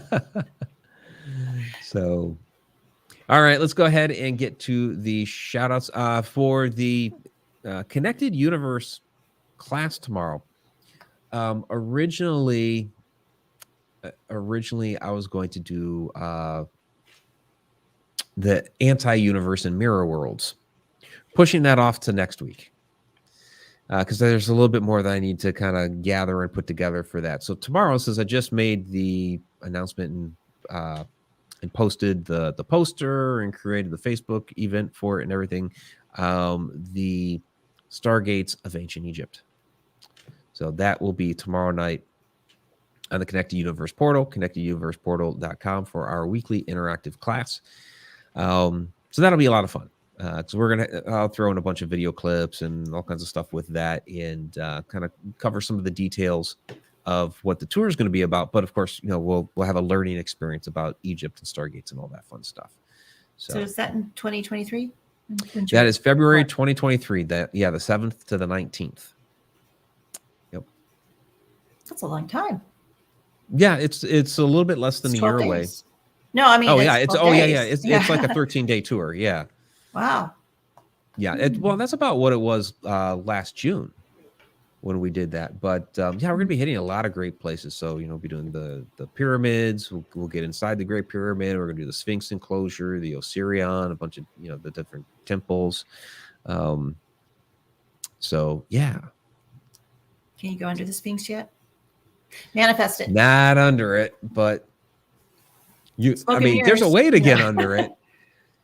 [SPEAKER 3] know.
[SPEAKER 1] So, all right, let's go ahead and get to the shout outs for the Connected Universe class tomorrow. Originally, I was going to do the anti-universe and mirror worlds, pushing that off to next week. Because there's a little bit more that I need to kind of gather and put together for that. So tomorrow, since I just made the announcement and posted the poster and created the Facebook event for it and everything, the Stargates of Ancient Egypt. So that will be tomorrow night on the Connected Universe portal, connecteduniverseportal.com for our weekly interactive class. So that'll be a lot of fun. So I'll throw in a bunch of video clips and all kinds of stuff with that and kind of cover some of the details of what the tour is going to be about. But of course, we'll have a learning experience about Egypt and Stargates and all that fun stuff.
[SPEAKER 3] So is that in 2023?
[SPEAKER 1] That is February 2023. The 7th to the 19th. Yep.
[SPEAKER 3] That's a long time.
[SPEAKER 1] Yeah, it's a little bit less than a year away.
[SPEAKER 3] No, I mean
[SPEAKER 1] Oh yeah,
[SPEAKER 3] it's
[SPEAKER 1] it's
[SPEAKER 3] 12
[SPEAKER 1] yeah, yeah.
[SPEAKER 3] days.
[SPEAKER 1] It's like a 13-day tour. Yeah.
[SPEAKER 3] Wow.
[SPEAKER 1] Yeah. Well,
[SPEAKER 3] Hmm.
[SPEAKER 1] that's about what it was last June when we did that. But yeah, we're gonna be hitting a lot of great places. So we'll be doing the pyramids. We'll get inside the Great Pyramid. We're gonna do the Sphinx enclosure, the Osirion, a bunch of the different temples. Um, so yeah,
[SPEAKER 3] Can you go under the Sphinx yet? Manifest it.
[SPEAKER 1] not under it, but I
[SPEAKER 3] Smoke and
[SPEAKER 1] mean, there's a
[SPEAKER 3] mirrors.
[SPEAKER 1] way to get
[SPEAKER 3] Yeah.
[SPEAKER 1] under it.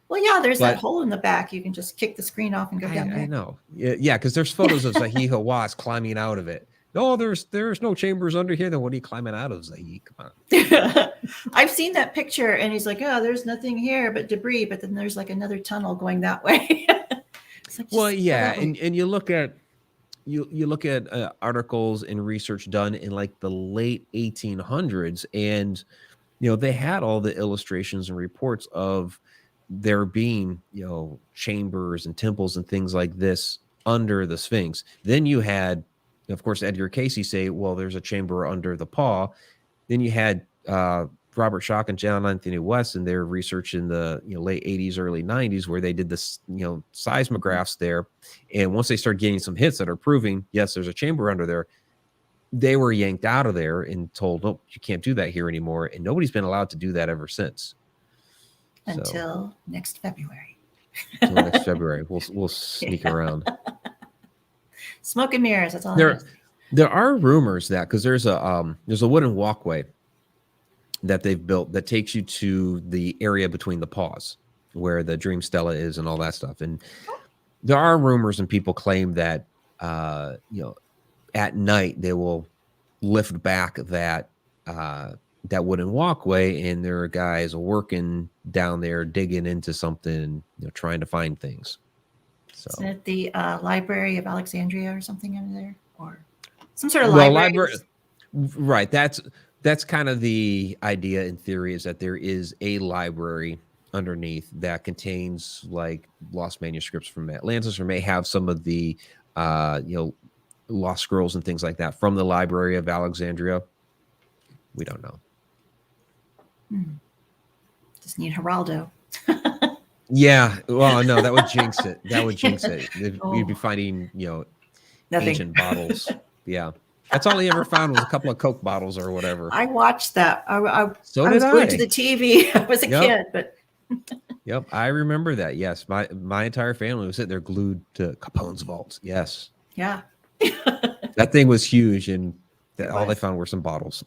[SPEAKER 3] Well, yeah, there's that
[SPEAKER 1] But
[SPEAKER 3] hole in the back. You can just kick the screen off and go down
[SPEAKER 1] I
[SPEAKER 3] there.
[SPEAKER 1] know. Yeah, because there's photos of Zahi Hawass climbing out of it. No, there's no chambers under here. Then what are you climbing out of, Zahi? Come on.
[SPEAKER 3] I've seen that picture, and he's like, "Oh, there's nothing here but debris." But then there's like another tunnel going that way. It's like,
[SPEAKER 1] Well,
[SPEAKER 3] just go
[SPEAKER 1] yeah,
[SPEAKER 3] that way.
[SPEAKER 1] and you look at you look at articles and research done in like the late 1800s, and they had all the illustrations and reports of there being chambers and temples and things like this under the Sphinx. Then you had, of course, Edgar Cayce say, well, there's a chamber under the paw. Then you had Robert Schock and John Anthony West in their research in the late 80s, early 90s, where they did this seismographs there, and once they started getting some hits that are proving yes, there's a chamber under there, they were yanked out of there and told, "Nope, you can't do that here anymore." And nobody's been allowed to do that ever since.
[SPEAKER 3] Until next February.
[SPEAKER 1] Until next February, we'll sneak around.
[SPEAKER 3] Smoke and mirrors. That's all.
[SPEAKER 1] There are rumors that because there's a wooden walkway that they've built that takes you to the area between the paws where the dream stela is and all that stuff. And there are rumors and people claim that at night they will lift back that wooden walkway, and there are guys working down there digging into something, trying to find things. So
[SPEAKER 3] isn't it the Library of Alexandria or something under there, or some sort of library?
[SPEAKER 1] Right. That's kind of the idea in theory, is that there is a library underneath that contains like lost manuscripts from Atlantis, or may have some of the lost scrolls and things like that from the Library of Alexandria. We don't know.
[SPEAKER 3] Just need Geraldo.
[SPEAKER 1] Yeah. Well, no, that would jinx it. That would jinx it. You'd be finding,
[SPEAKER 3] Nothing.
[SPEAKER 1] ancient bottles. Yeah. That's all he ever found was a couple of Coke bottles or whatever.
[SPEAKER 3] I watched that. I was
[SPEAKER 1] did
[SPEAKER 3] glued to the TV. I was a kid, but
[SPEAKER 1] Yep, I remember that. Yes, my entire family was sitting there glued to Capone's vaults. Yes,
[SPEAKER 3] yeah.
[SPEAKER 1] that thing was huge, and all they found were some bottles.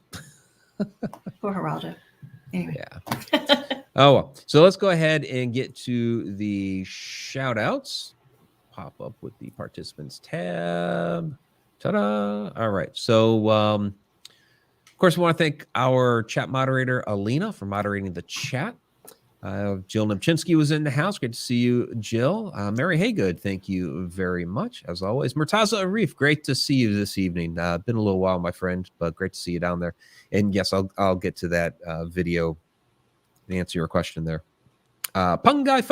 [SPEAKER 3] Poor Geraldo. Anyway.
[SPEAKER 1] Yeah. Oh, well. So let's go ahead and get to the shout outs. Pop up with the participants tab. Ta-da. All right. So, of course, we want to thank our chat moderator, Alina, for moderating the chat. Jill Nemchinsky was in the house. Great to see you, Jill. Mary Haygood, thank you very much, as always. Murtaza Arif, great to see you this evening. Been a little while, my friend, but great to see you down there. And yes, I'll get to that video and answer your question there. Fungi.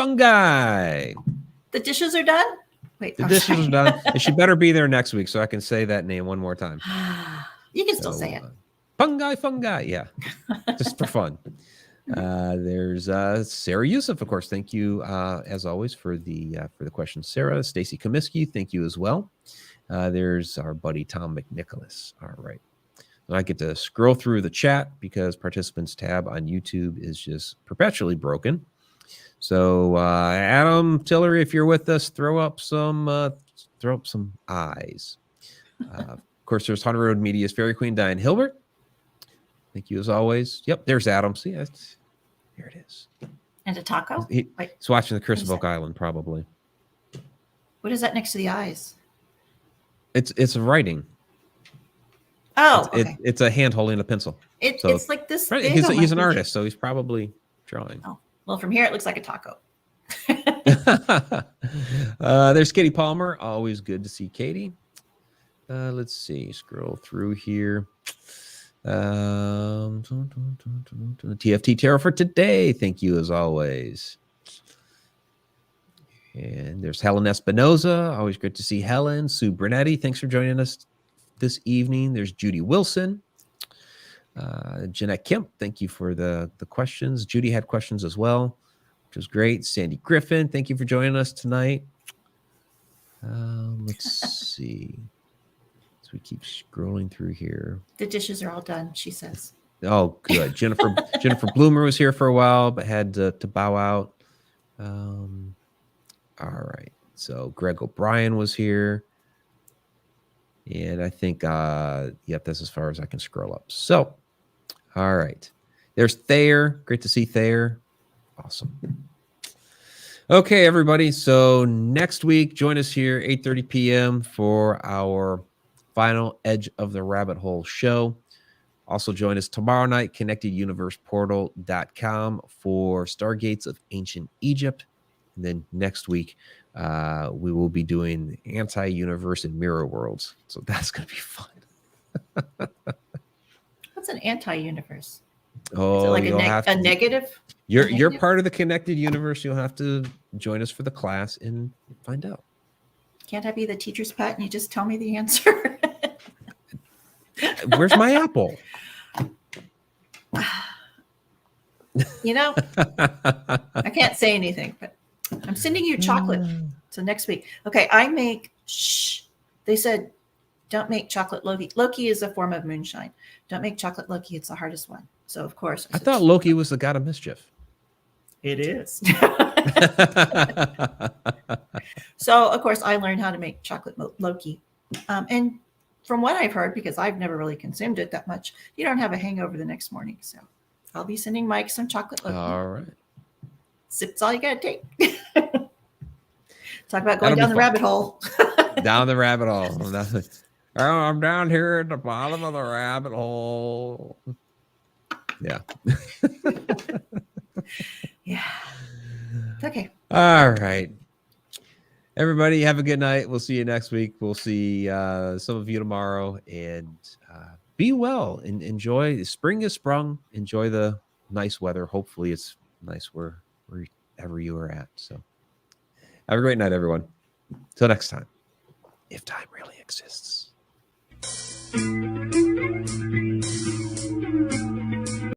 [SPEAKER 3] The dishes are done? Wait.
[SPEAKER 1] The dishes are done. And she better be there next week so I can say that name one more time.
[SPEAKER 3] You can still say it.
[SPEAKER 1] Fungi. Yeah, just for fun. There's Sarah Youssef, of course. Thank you as always for the question, Sarah. Stacy Comiskey, thank you as well. There's our buddy Tom McNicholas. All right, and I get to scroll through the chat because participants tab on YouTube is just perpetually broken. So Adam Tillery, if you're with us, throw up some eyes. Of course, there's Haunted Road Media's Fairy Queen Diane Hilbert. Thank you as always. Yep, there's Adam. See, here it is.
[SPEAKER 3] And a taco?
[SPEAKER 1] He's watching the Curse of Oak Island, probably.
[SPEAKER 3] What is that next to the eyes?
[SPEAKER 1] It's writing.
[SPEAKER 3] Oh, okay.
[SPEAKER 1] It's a hand holding a pencil.
[SPEAKER 3] It's like this.
[SPEAKER 1] Right,
[SPEAKER 3] big
[SPEAKER 1] he's an artist, so he's probably drawing.
[SPEAKER 3] Oh, well, from here it looks like a taco.
[SPEAKER 1] There's Katie Palmer. Always good to see Katie. Let's see. Scroll through here. TFT Tarot for today. Thank you as always. And there's Helen Espinoza. Always good to see Helen. Sue Brunetti, thanks for joining us this evening. There's Judy Wilson. Jeanette Kemp, thank you for the questions. Judy had questions as well, which was great. Sandy Griffin, thank you for joining us tonight. Let's see. So we keep scrolling through here.
[SPEAKER 3] The dishes are all done, she says.
[SPEAKER 1] Oh, good. Jennifer Bloomer was here for a while, but had to bow out. All right. So Greg O'Brien was here. And I think, yep, that's as far as I can scroll up. So, all right. There's Thayer. Great to see Thayer. Awesome. Okay, everybody. So next week, join us here, 8:30 p.m. for our final Edge of the Rabbit Hole show. Also join us tomorrow night, connecteduniverseportal.com for Stargates of Ancient Egypt. And then next week, we will be doing Anti-Universe and Mirror Worlds. So that's going to be fun.
[SPEAKER 3] What's an anti-universe?
[SPEAKER 1] Oh,
[SPEAKER 3] is it like
[SPEAKER 1] a
[SPEAKER 3] negative?
[SPEAKER 1] You're part of the Connected Universe. You'll have to join us for the class and find out.
[SPEAKER 3] Can't I be the teacher's pet and you just tell me the answer?
[SPEAKER 1] Where's my apple?
[SPEAKER 3] You know, I can't say anything, but I'm sending you chocolate. So next week. Okay, I make, they said, don't make chocolate Loki. Loki is a form of moonshine. Don't make chocolate Loki. It's the hardest one. So, of course.
[SPEAKER 1] I thought Loki was the god of mischief.
[SPEAKER 3] It is. So, of course, I learned how to make chocolate Loki. And from what I've heard, because I've never really consumed it that much, you don't have a hangover the next morning. So I'll be sending Mike some chocolate Loki.
[SPEAKER 1] All right.
[SPEAKER 3] Sip's all you got to take. Talk about going down the rabbit hole.
[SPEAKER 1] Down the rabbit hole. Oh, I'm down here at the bottom of the rabbit hole. Yeah.
[SPEAKER 3] Yeah. Okay.
[SPEAKER 1] All right. Everybody, have a good night. We'll see you next week. We'll see some of you tomorrow. And be well and enjoy. Spring is sprung. Enjoy the nice weather. Hopefully it's nice wherever you are at. So have a great night, everyone. Till next time, if time really exists.